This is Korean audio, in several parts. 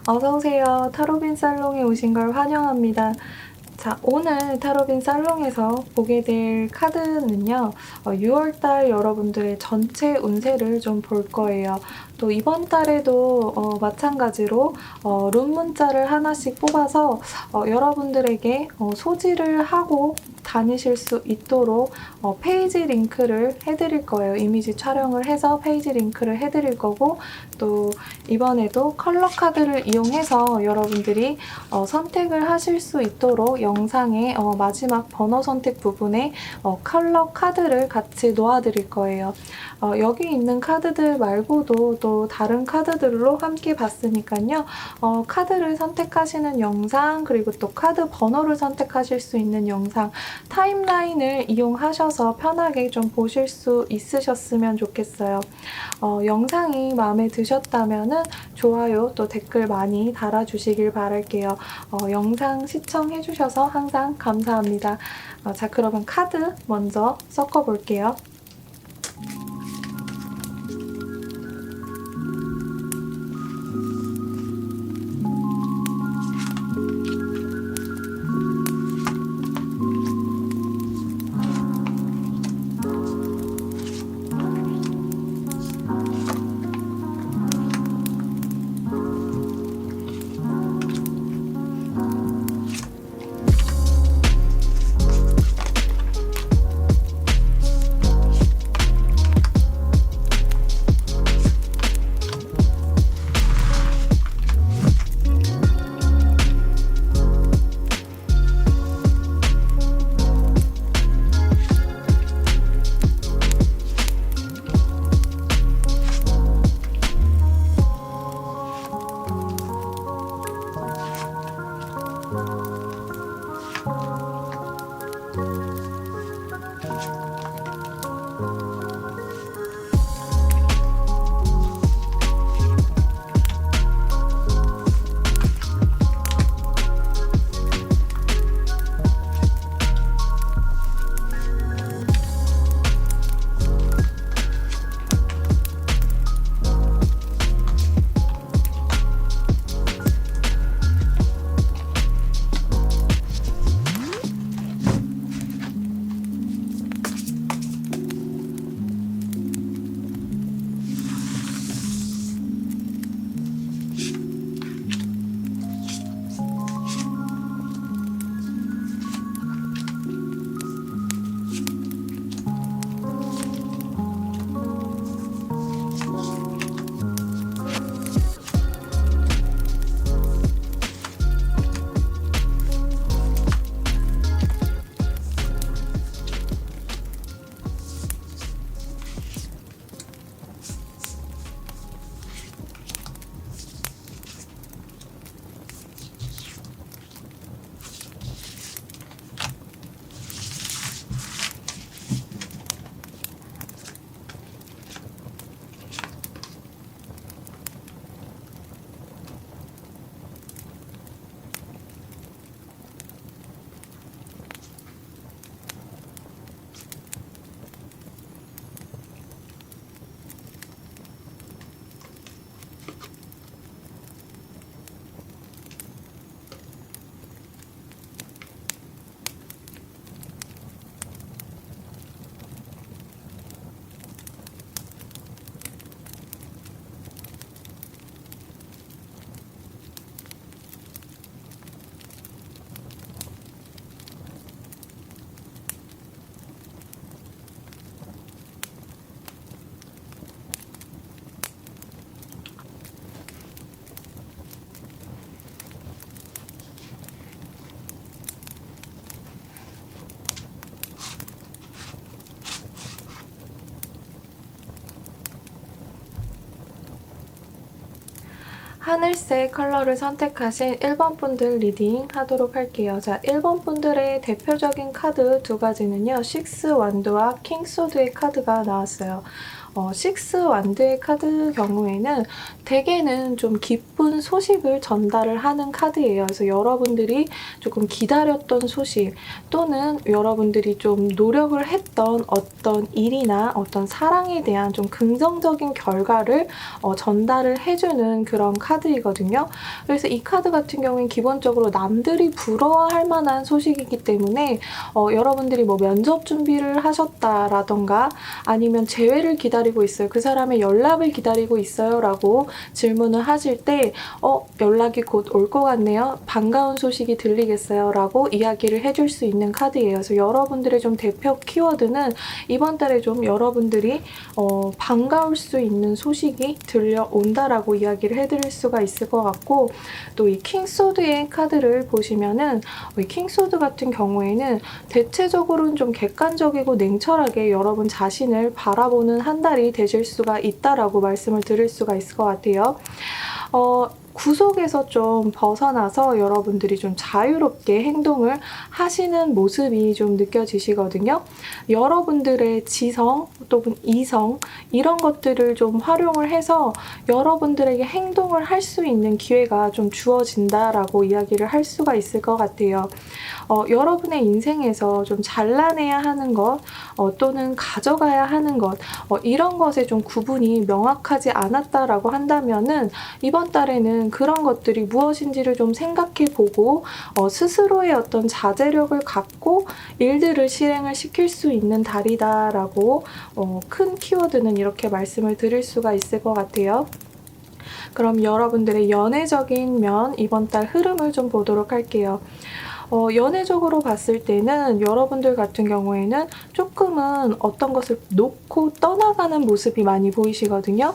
어서오세요. 타로빈 살롱에 오신 걸 환영합니다. 자, 오늘 타로빈 살롱에서 보게 될 카드는요, 6월달 여러분들의 전체 운세를 좀 볼 거예요. 또 이번 달에도 마찬가지로 룸 문자를 하나씩 뽑아서 여러분들에게 소지를 하고 다니실 수 있도록 페이지 링크를 해드릴 거예요. 이미지 촬영을 해서 페이지 링크를 해드릴 거고, 또 이번에도 컬러 카드를 이용해서 여러분들이 선택을 하실 수 있도록 영상의 마지막 번호 선택 부분에 컬러 카드를 같이 놓아드릴 거예요. 여기 있는 카드들 말고도 또 다른 카드들로 함께 봤으니까요. 카드를 선택하시는 영상, 그리고 또 카드 번호를 선택하실 수 있는 영상, 타임라인을 이용하셔서 편하게 좀 보실 수 있으셨으면 좋겠어요. 영상이 마음에 드셨다면 좋아요, 또 댓글 많이 달아주시길 바랄게요. 영상 시청해주셔서 항상 감사합니다. 자, 그러면 카드 먼저 섞어볼게요. 하늘색 컬러를 선택하신 1번 분들 리딩 하도록 할게요. 자, 1번 분들의 대표적인 카드 두 가지는요. 식스 완드와 킹 소드의 카드가 나왔어요. 식스 완드의 카드 경우에는 대개는 좀 기쁜 기쁜 소식을 전달을 하는 카드예요. 그래서 여러분들이 조금 기다렸던 소식 또는 여러분들이 좀 노력을 했던 어떤 일이나 어떤 사랑에 대한 좀 긍정적인 결과를 전달을 해주는 그런 카드이거든요. 그래서 이 카드 같은 경우는 기본적으로 남들이 부러워할 만한 소식이기 때문에 여러분들이 뭐 면접 준비를 하셨다라던가 아니면 재회를 기다리고 있어요. 그 사람의 연락을 기다리고 있어요 라고 질문을 하실 때 연락이 곧 올 것 같네요. 반가운 소식이 들리겠어요 라고 이야기를 해줄 수 있는 카드예요. 그래서 여러분들의 좀 대표 키워드는 이번 달에 좀 여러분들이 반가울 수 있는 소식이 들려온다라고 이야기를 해드릴 수가 있을 것 같고, 또 이 킹소드의 카드를 보시면은 이 킹소드 같은 경우에는 대체적으로는 좀 객관적이고 냉철하게 여러분 자신을 바라보는 한 달이 되실 수가 있다라고 말씀을 드릴 수가 있을 것 같아요. 구속에서 좀 벗어나서 여러분들이 좀 자유롭게 행동을 하시는 모습이 좀 느껴지시거든요. 여러분들의 지성 또는 이성 이런 것들을 좀 활용을 해서 여러분들에게 행동을 할 수 있는 기회가 좀 주어진다라고 이야기를 할 수가 있을 것 같아요. 여러분의 인생에서 좀 잘라내야 하는 것 또는 가져가야 하는 것 이런 것에 좀 구분이 명확하지 않았다라고 한다면은 이번 달에는 그런 것들이 무엇인지를 좀 생각해 보고 스스로의 어떤 자제력을 갖고 일들을 실행을 시킬 수 있는 달이다라고 큰 키워드는 이렇게 말씀을 드릴 수가 있을 것 같아요. 그럼 여러분들의 연애적인 면 이번 달 흐름을 좀 보도록 할게요. 연애적으로 봤을 때는 여러분들 같은 경우에는 조금은 어떤 것을 놓고 떠나가는 모습이 많이 보이시거든요.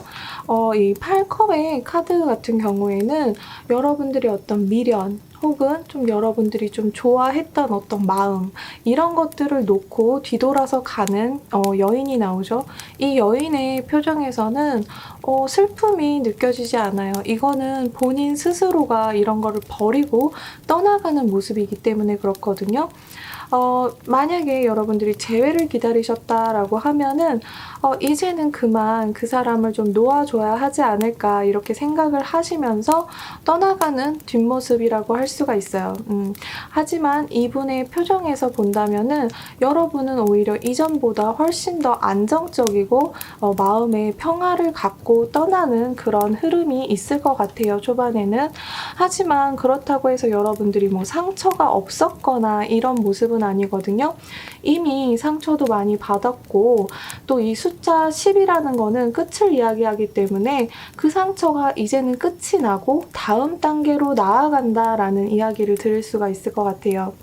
이 8컵의 카드 같은 경우에는 여러분들이 어떤 미련 혹은 좀 여러분들이 좀 좋아했던 어떤 마음 이런 것들을 놓고 뒤돌아서 가는 여인이 나오죠. 이 여인의 표정에서는 슬픔이 느껴지지 않아요. 이거는 본인 스스로가 이런 거를 버리고 떠나가는 모습이기 때문에 그렇거든요. 만약에 여러분들이 재회를 기다리셨다라고 하면은 이제는 그만 그 사람을 좀 놓아줘야 하지 않을까 이렇게 생각을 하시면서 떠나가는 뒷모습이라고 할 수가 있어요. 하지만 이분의 표정에서 본다면은 여러분은 오히려 이전보다 훨씬 더 안정적이고 마음의 평화를 갖고 떠나는 그런 흐름이 있을 것 같아요, 초반에는. 하지만 그렇다고 해서 여러분들이 뭐 상처가 없었거나 이런 모습은 아니거든요. 이미 상처도 많이 받았고 또 이 숫자 10이라는 거는 끝을 이야기하기 때문에 그 상처가 이제는 끝이 나고 다음 단계로 나아간다라는 이야기를 들을 수가 있을 것 같아요.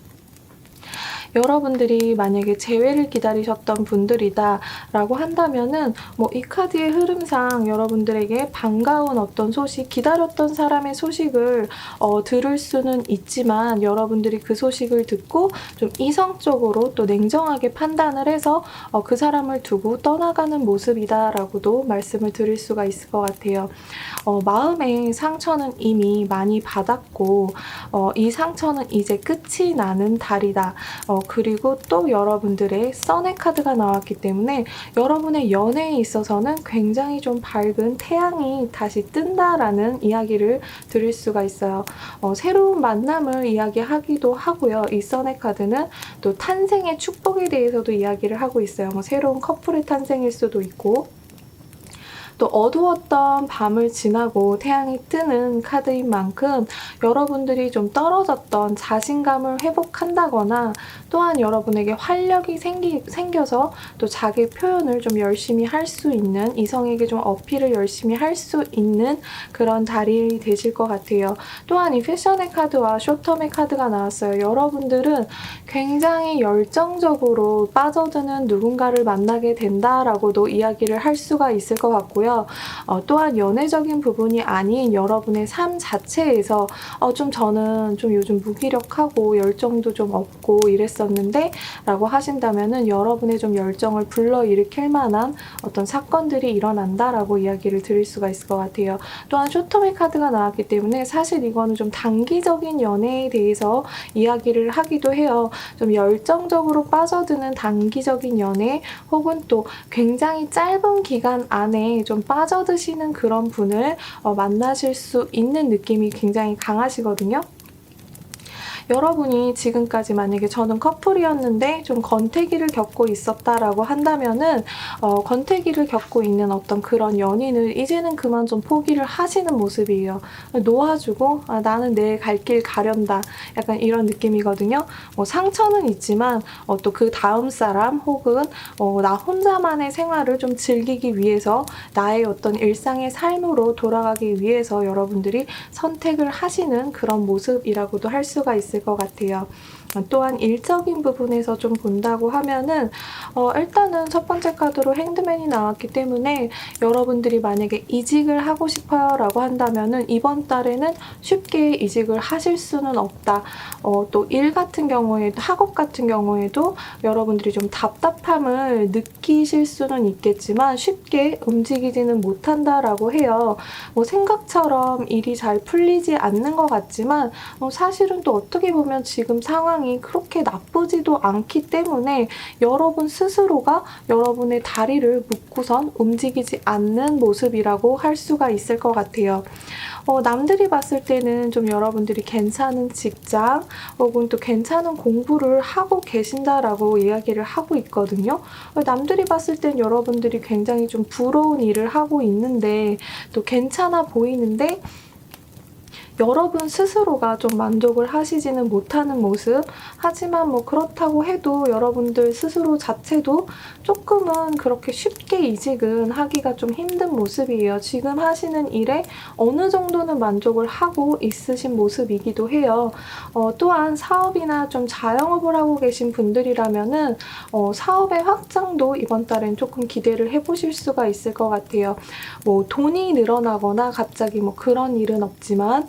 여러분들이 만약에 재회를 기다리셨던 분들이다 라고 한다면은 뭐 이 카드의 흐름상 여러분들에게 반가운 어떤 소식, 기다렸던 사람의 소식을 들을 수는 있지만 여러분들이 그 소식을 듣고 좀 이성적으로 또 냉정하게 판단을 해서 그 사람을 두고 떠나가는 모습이다 라고도 말씀을 드릴 수가 있을 것 같아요. 마음의 상처는 이미 많이 받았고 이 상처는 이제 끝이 나는 달이다. 그리고 또 여러분들의 선의 카드가 나왔기 때문에 여러분의 연애에 있어서는 굉장히 좀 밝은 태양이 다시 뜬다라는 이야기를 드릴 수가 있어요. 새로운 만남을 이야기하기도 하고요. 이 선의 카드는 또 탄생의 축복에 대해서도 이야기를 하고 있어요. 뭐 새로운 커플의 탄생일 수도 있고 또 어두웠던 밤을 지나고 태양이 뜨는 카드인 만큼 여러분들이 좀 떨어졌던 자신감을 회복한다거나 또한 여러분에게 활력이 생겨서 또 자기 표현을 좀 열심히 할 수 있는, 이성에게 좀 어필을 열심히 할 수 있는 그런 달이 되실 것 같아요. 또한 이 패션의 카드와 쇼텀의 카드가 나왔어요. 여러분들은 굉장히 열정적으로 빠져드는 누군가를 만나게 된다라고도 이야기를 할 수가 있을 것 같고요. 또한 연애적인 부분이 아닌 여러분의 삶 자체에서 좀 저는 좀 요즘 무기력하고 열정도 좀 없고 이랬었는데 라고 하신다면은 여러분의 좀 열정을 불러일으킬 만한 어떤 사건들이 일어난다라고 이야기를 드릴 수가 있을 것 같아요. 또한 쇼토미 카드가 나왔기 때문에 사실 이거는 좀 단기적인 연애에 대해서 이야기를 하기도 해요. 좀 열정적으로 빠져드는 단기적인 연애 혹은 또 굉장히 짧은 기간 안에 좀 좀 빠져드시는 그런 분을 만나실 수 있는 느낌이 굉장히 강하시거든요. 여러분이 지금까지 만약에 저는 커플이었는데 좀 권태기를 겪고 있었다라고 한다면은 권태기를 겪고 있는 어떤 그런 연인을 이제는 그만 좀 포기를 하시는 모습이에요. 놓아주고 나는 내 갈 길 가련다. 약간 이런 느낌이거든요. 상처는 있지만 또 그 다음 사람 혹은 나 혼자만의 생활을 좀 즐기기 위해서 나의 어떤 일상의 삶으로 돌아가기 위해서 여러분들이 선택을 하시는 그런 모습이라고도 할 수가 있을 것 같아요. 또한 일적인 부분에서 좀 본다고 하면은 일단은 첫 번째 카드로 핸드맨이 나왔기 때문에 여러분들이 만약에 이직을 하고 싶어요 라고 한다면은 이번 달에는 쉽게 이직을 하실 수는 없다. 또 일 같은 경우에도 학업 같은 경우에도 여러분들이 좀 답답함을 느끼실 수는 있겠지만 쉽게 움직이지는 못한다라고 해요. 생각처럼 일이 잘 풀리지 않는 것 같지만 사실은 또 어떻게 보면 지금 상황이 그렇게 나쁘지도 않기 때문에 여러분 스스로가 여러분의 다리를 묶고선 움직이지 않는 모습이라고 할 수가 있을 것 같아요. 남들이 봤을 때는 좀 여러분들이 괜찮은 직장 혹은 또 괜찮은 공부를 하고 계신다라고 이야기를 하고 있거든요. 남들이 봤을 땐 여러분들이 굉장히 좀 부러운 일을 하고 있는데 또 괜찮아 보이는데 여러분 스스로가 좀 만족을 하시지는 못하는 모습. 하지만 그렇다고 해도 여러분들 스스로 자체도 조금은 그렇게 쉽게 이직은 하기가 좀 힘든 모습이에요. 지금 하시는 일에 어느 정도는 만족을 하고 있으신 모습이기도 해요. 또한 사업이나 좀 자영업을 하고 계신 분들이라면은 사업의 확장도 이번 달엔 조금 기대를 해보실 수가 있을 것 같아요. 돈이 늘어나거나 갑자기 그런 일은 없지만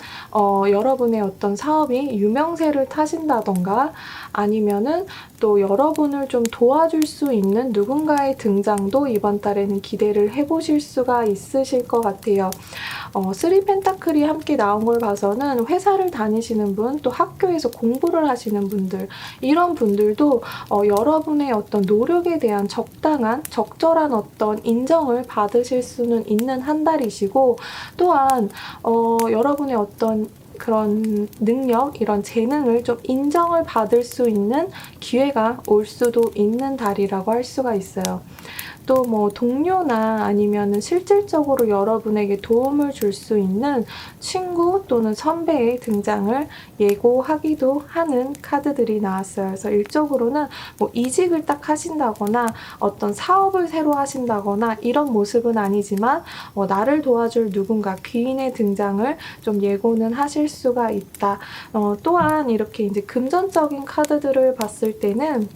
여러분의 어떤 사업이 유명세를 타신다던가 아니면은 또 여러분을 좀 도와줄 수 있는 누군가의 등장도 이번 달에는 기대를 해보실 수가 있으실 것 같아요. 3 펜타클이 함께 나온 걸 봐서는 회사를 다니시는 분, 또 학교에서 공부를 하시는 분들, 이런 분들도 여러분의 어떤 노력에 대한 적절한 어떤 인정을 받으실 수는 있는 한 달이시고, 또한 여러분의 어떤 그런 능력, 이런 재능을 좀 인정을 받을 수 있는 기회가 올 수도 있는 달이라고 할 수가 있어요. 또 동료나 아니면은 실질적으로 여러분에게 도움을 줄 수 있는 친구 또는 선배의 등장을 예고하기도 하는 카드들이 나왔어요. 그래서 일적으로는 이직을 딱 하신다거나 어떤 사업을 새로 하신다거나 이런 모습은 아니지만 나를 도와줄 누군가 귀인의 등장을 좀 예고는 하실 수가 있다. 또한 이렇게 이제 금전적인 카드들을 봤을 때는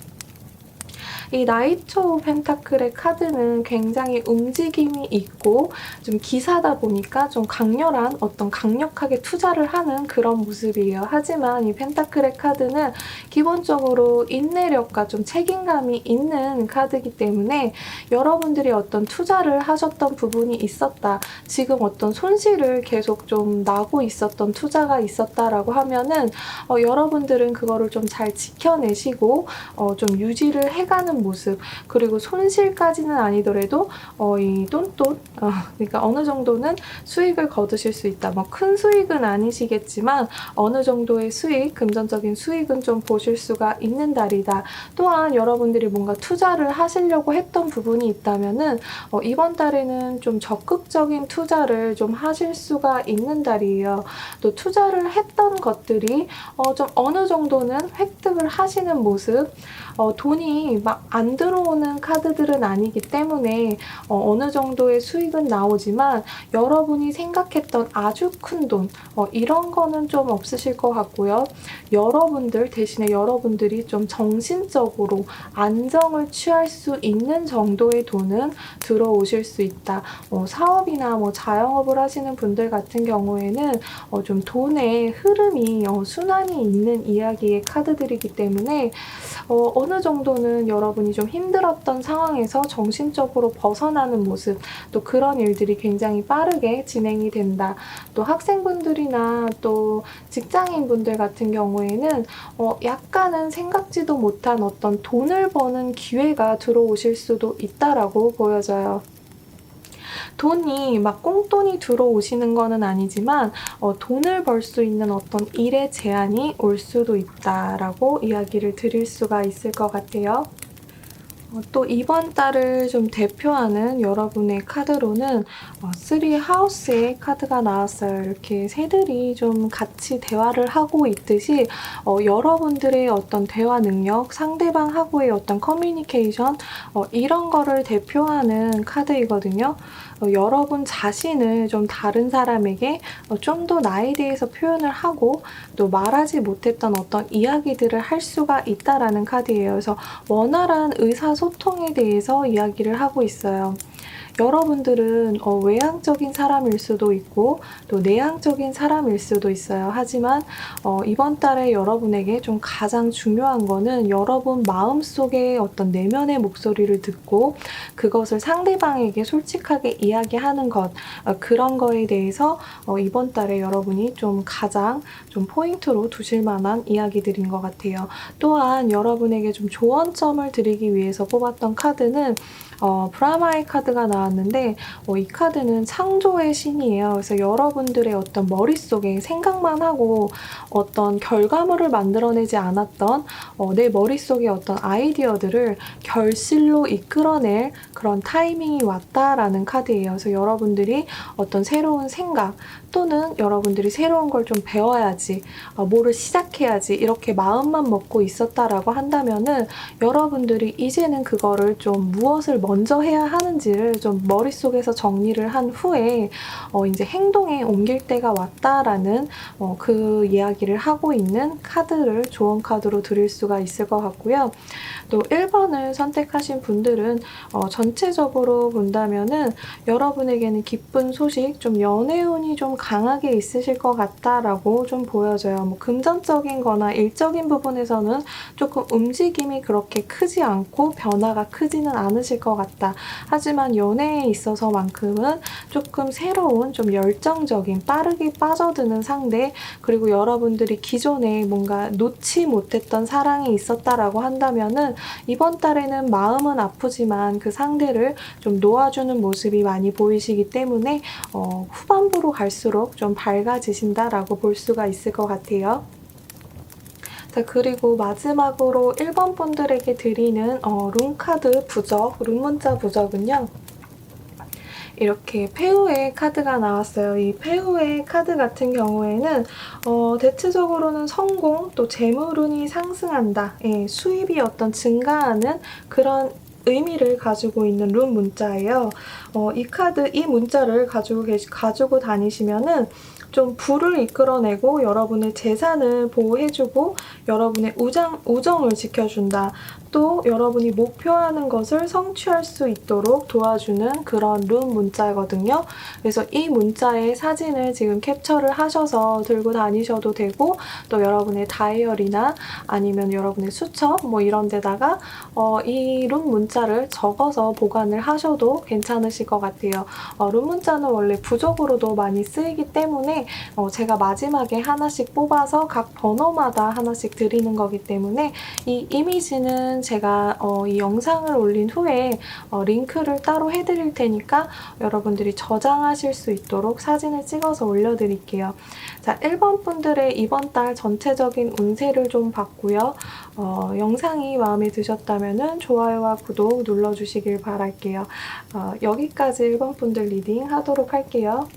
이 나이트 오브 펜타클의 카드는 굉장히 움직임이 있고 좀 기사다 보니까 좀 강력하게 투자를 하는 그런 모습이에요. 하지만 이 펜타클의 카드는 기본적으로 인내력과 좀 책임감이 있는 카드이기 때문에 여러분들이 어떤 투자를 하셨던 부분이 있었다. 지금 어떤 손실을 계속 좀 나고 있었던 투자가 있었다라고 하면은 여러분들은 그거를 좀 잘 지켜내시고 좀 유지를 해가는 모습, 그리고 손실까지는 아니더라도 이 똔똔 그러니까 어느 정도는 수익을 거두실 수 있다. 큰 수익은 아니시겠지만 어느 정도의 수익, 금전적인 수익은 좀 보실 수가 있는 달이다. 또한 여러분들이 뭔가 투자를 하시려고 했던 부분이 있다면은 이번 달에는 좀 적극적인 투자를 좀 하실 수가 있는 달이에요. 또 투자를 했던 것들이 좀 어느 정도는 획득을 하시는 모습, 돈이 막 안 들어오는 카드들은 아니기 때문에 어느 정도의 수익은 나오지만 여러분이 생각했던 아주 큰 돈, 이런 거는 좀 없으실 것 같고요. 대신에 여러분들이 좀 정신적으로 안정을 취할 수 있는 정도의 돈은 들어오실 수 있다. 사업이나 자영업을 하시는 분들 같은 경우에는 좀 돈의 흐름이 순환이 있는 이야기의 카드들이기 때문에 어느 정도는 여러분이 좀 힘들었던 상황에서 정신적으로 벗어나는 모습, 또 그런 일들이 굉장히 빠르게 진행이 된다. 또 학생분들이나 또 직장인분들 같은 경우에는 약간은 생각지도 못한 어떤 돈을 버는 기회가 들어오실 수도 있다라고 보여져요. 돈이 막 꽁돈이 들어오시는 거는 아니지만 돈을 벌 수 있는 어떤 일의 제한이 올 수도 있다라고 이야기를 드릴 수가 있을 것 같아요. 또 이번 달을 좀 대표하는 여러분의 카드로는 3 하우스의 카드가 나왔어요. 이렇게 새들이 좀 같이 대화를 하고 있듯이 여러분들의 어떤 대화 능력, 상대방하고의 어떤 커뮤니케이션 이런 거를 대표하는 카드이거든요. 여러분 자신을 좀 다른 사람에게 좀 더 나에 대해서 표현을 하고 또 말하지 못했던 어떤 이야기들을 할 수가 있다라는 카드예요. 그래서 원활한 의사소통에 대해서 이야기를 하고 있어요. 여러분들은 외향적인 사람일 수도 있고 또 내향적인 사람일 수도 있어요. 하지만 이번 달에 여러분에게 좀 가장 중요한 거는 여러분 마음속의 어떤 내면의 목소리를 듣고 그것을 상대방에게 솔직하게 이야기하는 것, 그런 거에 대해서 이번 달에 여러분이 좀 가장 좀 포인트로 두실 만한 이야기들인 것 같아요. 또한 여러분에게 좀 조언점을 드리기 위해서 뽑았던 카드는 브라마의 카드가 나왔는데 이 카드는 창조의 신이에요. 그래서 여러분들의 어떤 머릿속에 생각만 하고 어떤 결과물을 만들어내지 않았던 내 머릿속의 어떤 아이디어들을 결실로 이끌어낼 그런 타이밍이 왔다라는 카드예요. 그래서 여러분들이 어떤 새로운 생각 또는 여러분들이 새로운 걸 좀 배워야지, 뭐를 시작해야지 이렇게 마음만 먹고 있었다라고 한다면은 여러분들이 이제는 그거를 좀 무엇을 먼저 해야 하는지를 좀 머릿속에서 정리를 한 후에 이제 행동에 옮길 때가 왔다라는 그 이야기를 하고 있는 카드를 조언 카드로 드릴 수가 있을 것 같고요. 또 1번을 선택하신 분들은 전체적으로 본다면은 여러분에게는 기쁜 소식, 좀 연애운이 좀 강하게 있으실 것 같다라고 좀 보여져요. 뭐 금전적인 거나 일적인 부분에서는 조금 움직임이 그렇게 크지 않고 변화가 크지는 않으실 것 같다. 하지만 연애에 있어서만큼은 조금 새로운 좀 열정적인 빠르게 빠져드는 상대, 그리고 여러분들이 기존에 뭔가 놓지 못했던 사랑이 있었다라고 한다면은 이번 달에는 마음은 아프지만 그 상대를 좀 놓아주는 모습이 많이 보이시기 때문에 후반부로 갈수록 좀 밝아지신다라고 볼 수가 있을 것 같아요. 자, 그리고 마지막으로 1번 분들에게 드리는 룬카드 부적, 룬문자 부적은요. 이렇게 폐후의 카드가 나왔어요. 이 폐후의 카드 같은 경우에는 대체적으로는 성공, 또 재물운이 상승한다, 수입이 어떤 증가하는 그런 의미를 가지고 있는 룬 문자예요. 이 카드, 이 문자를 가지고 다니시면은 좀 부를 이끌어내고 여러분의 재산을 보호해주고 여러분의 우정을 지켜준다. 또 여러분이 목표하는 것을 성취할 수 있도록 도와주는 그런 룬 문자거든요. 그래서 이 문자의 사진을 지금 캡처를 하셔서 들고 다니셔도 되고 또 여러분의 다이어리나 아니면 여러분의 수첩 뭐 이런 데다가 이 룬 문자를 적어서 보관을 하셔도 괜찮으실 것 같아요. 룬 문자는 원래 부적으로도 많이 쓰이기 때문에 제가 마지막에 하나씩 뽑아서 각 번호마다 하나씩 드리는 거기 때문에 이 이미지는 제가 이 영상을 올린 후에 링크를 따로 해드릴 테니까 여러분들이 저장하실 수 있도록 사진을 찍어서 올려드릴게요. 자, 1번 분들의 이번 달 전체적인 운세를 좀 봤고요. 영상이 마음에 드셨다면 좋아요와 구독 눌러주시길 바랄게요. 여기까지 1번 분들 리딩 하도록 할게요.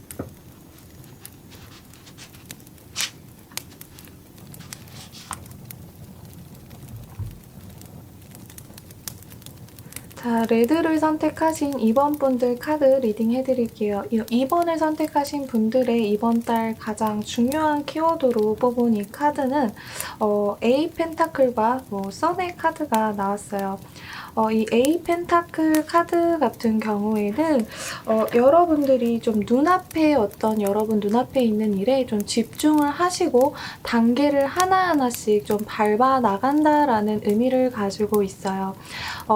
자, 레드를 선택하신 2번 분들 카드 리딩 해드릴게요. 2번을 선택하신 분들의 이번 달 가장 중요한 키워드로 뽑은 이 카드는 A 펜타클과 선의 카드가 나왔어요. 이 A 펜타클 카드 같은 경우에는 여러분들이 좀 여러분 눈앞에 있는 일에 좀 집중을 하시고 단계를 하나하나씩 좀 밟아 나간다라는 의미를 가지고 있어요.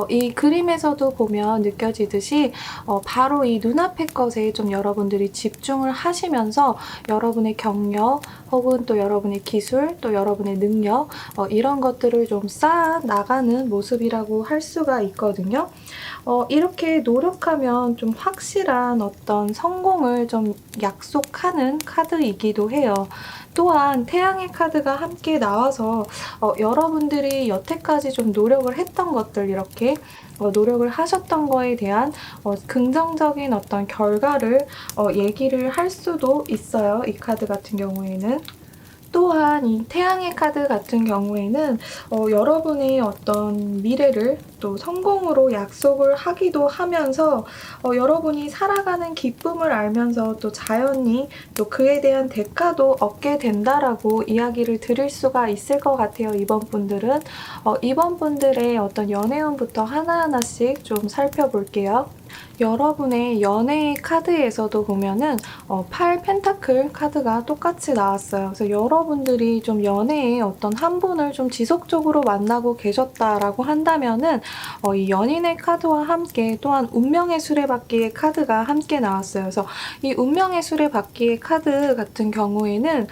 이 그림에서 표정에서도 보면 느껴지듯이 바로 이 눈앞의 것에 좀 여러분들이 집중을 하시면서 여러분의 경력 혹은 또 여러분의 기술 또 여러분의 능력 이런 것들을 좀 쌓아 나가는 모습이라고 할 수가 있거든요. 이렇게 노력하면 좀 확실한 어떤 성공을 좀 약속하는 카드이기도 해요. 또한 태양의 카드가 함께 나와서 여러분들이 여태까지 좀 노력을 했던 것들 이렇게 노력을 하셨던 거에 대한 긍정적인 어떤 결과를 얘기를 할 수도 있어요. 이 카드 같은 경우에는. 또한 이 태양의 카드 같은 경우에는 여러분의 어떤 미래를 또 성공으로 약속을 하기도 하면서 여러분이 살아가는 기쁨을 알면서 또 자연히 또 그에 대한 대가도 얻게 된다라고 이야기를 드릴 수가 있을 것 같아요. 이번 분들은. 이번 분들의 어떤 연애운부터 하나하나씩 좀 살펴볼게요. 여러분의 연애의 카드에서도 보면은 8 펜타클 카드가 똑같이 나왔어요. 그래서 여러분들이 좀 연애의 어떤 한 분을 좀 지속적으로 만나고 계셨다라고 한다면은 이 연인의 카드와 함께 또한 운명의 수레바퀴의 카드가 함께 나왔어요. 그래서 이 운명의 수레바퀴의 카드 같은 경우에는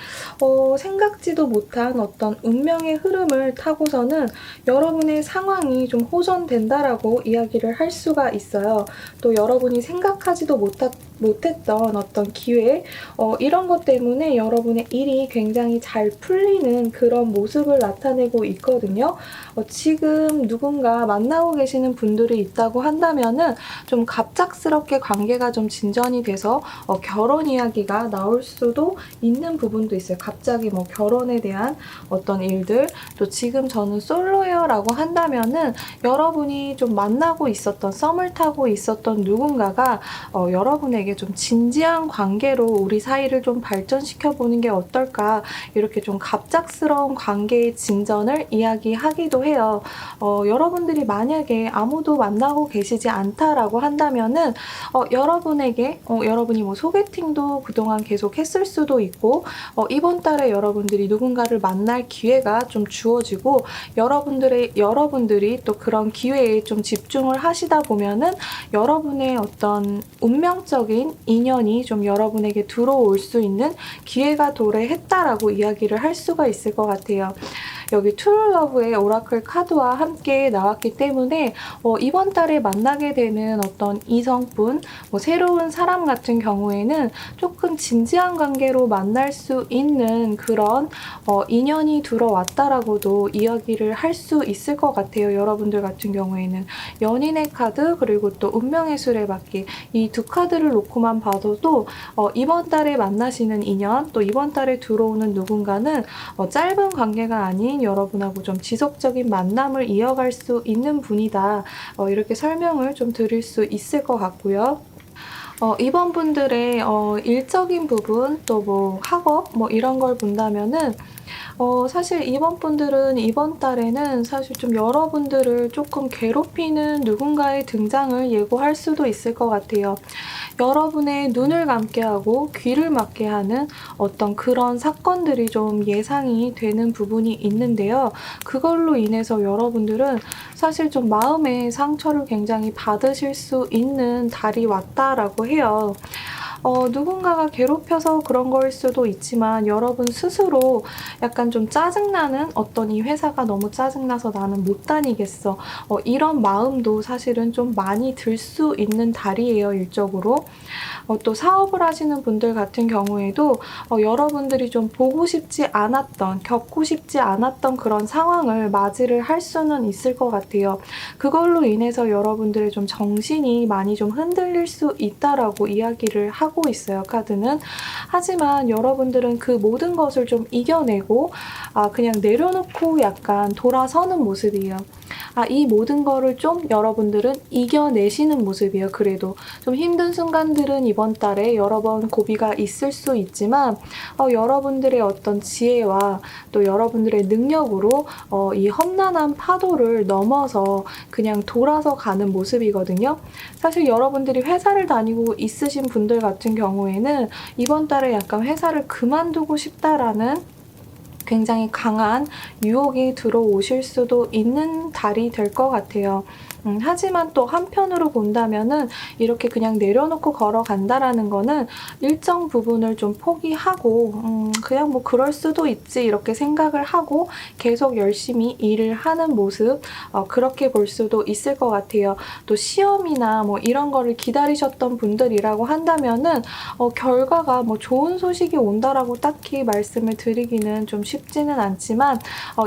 생각지도 못한 어떤 운명의 흐름을 타고서는 여러분의 상황이 좀 호전된다라고 이야기를 할 수가 있어요. 또 여러분이 생각하지도 못했던 어떤 기회 이런 것 때문에 여러분의 일이 굉장히 잘 풀리는 그런 모습을 나타내고 있거든요. 지금 누군가 만나고 계시는 분들이 있다고 한다면은 좀 갑작스럽게 관계가 좀 진전이 돼서 결혼 이야기가 나올 수도 있는 부분도 있어요. 갑자기 뭐 결혼에 대한 어떤 일들 또 지금 저는 솔로예요라고 한다면은 여러분이 좀 만나고 있었던 썸을 타고 있었던 누군가가 여러분에게 좀 진지한 관계로 우리 사이를 좀 발전시켜 보는 게 어떨까 이렇게 좀 갑작스러운 관계의 진전을 이야기하기도 해요. 여러분들이 만약에 아무도 만나고 계시지 않다라고 한다면은 여러분에게 여러분이 뭐 소개팅도 그동안 계속 했을 수도 있고 이번 달에 여러분들이 누군가를 만날 기회가 좀 주어지고 여러분들이 또 그런 기회에 좀 집중을 하시다 보면은 여러분의 어떤 운명적인 인연이 좀 여러분에게 들어올 수 있는 기회가 도래했다라고 이야기를 할 수가 있을 것 같아요. 여기 트루러브의 오라클 카드와 함께 나왔기 때문에 이번 달에 만나게 되는 어떤 이성분, 새로운 사람 같은 경우에는 조금 진지한 관계로 만날 수 있는 그런 인연이 들어왔다라고도 이야기를 할 수 있을 것 같아요. 여러분들 같은 경우에는 연인의 카드 그리고 또 운명의 수레바퀴 이 두 카드를 놓고만 봐도 이번 달에 만나시는 인연 또 이번 달에 들어오는 누군가는 짧은 관계가 아닌 여러분하고 좀 지속적인 만남을 이어갈 수 있는 분이다. 이렇게 설명을 좀 드릴 수 있을 것 같고요. 이번 분들의 일적인 부분 또 뭐 학업 뭐 이런 걸 본다면은 사실 이번 분들은 이번 달에는 사실 좀 여러분들을 조금 괴롭히는 누군가의 등장을 예고할 수도 있을 것 같아요. 여러분의 눈을 감게 하고 귀를 막게 하는 어떤 그런 사건들이 좀 예상이 되는 부분이 있는데요. 그걸로 인해서 여러분들은 사실 좀 마음의 상처를 굉장히 받으실 수 있는 달이 왔다라고 해요. 누군가가 괴롭혀서 그런 거일 수도 있지만 여러분 스스로 약간 좀 짜증나는 어떤 이 회사가 너무 짜증나서 나는 못 다니겠어. 이런 마음도 사실은 좀 많이 들 수 있는 달이에요, 일적으로. 또 사업을 하시는 분들 같은 경우에도 여러분들이 좀 보고 싶지 않았던, 겪고 싶지 않았던 그런 상황을 맞이를 할 수는 있을 것 같아요. 그걸로 인해서 여러분들의 좀 정신이 많이 좀 흔들릴 수 있다라고 이야기를 하고 있어요, 카드는. 하지만 여러분들은 그 모든 것을 좀 이겨내고 그냥 내려놓고 약간 돌아서는 모습이에요. 이 모든 거를 좀 여러분들은 이겨내시는 모습이에요. 그래도 좀 힘든 순간들은 이번 달에 여러 번 고비가 있을 수 있지만 여러분들의 어떤 지혜와 또 여러분들의 능력으로 이 험난한 파도를 넘어서 그냥 돌아서 가는 모습이거든요. 사실 여러분들이 회사를 다니고 있으신 분들 같은 경우에는 이번 달에 약간 회사를 그만두고 싶다라는 굉장히 강한 유혹이 들어오실 수도 있는 달이 될 것 같아요. 하지만 또 한편으로 본다면은 이렇게 그냥 내려놓고 걸어간다라는 거는 일정 부분을 좀 포기하고 그냥 뭐 그럴 수도 있지 이렇게 생각을 하고 계속 열심히 일을 하는 모습, 그렇게 볼 수도 있을 것 같아요. 또 시험이나 뭐 이런 거를 기다리셨던 분들이라고 한다면은 결과가 뭐 좋은 소식이 온다라고 딱히 말씀을 드리기는 좀 쉽지는 않지만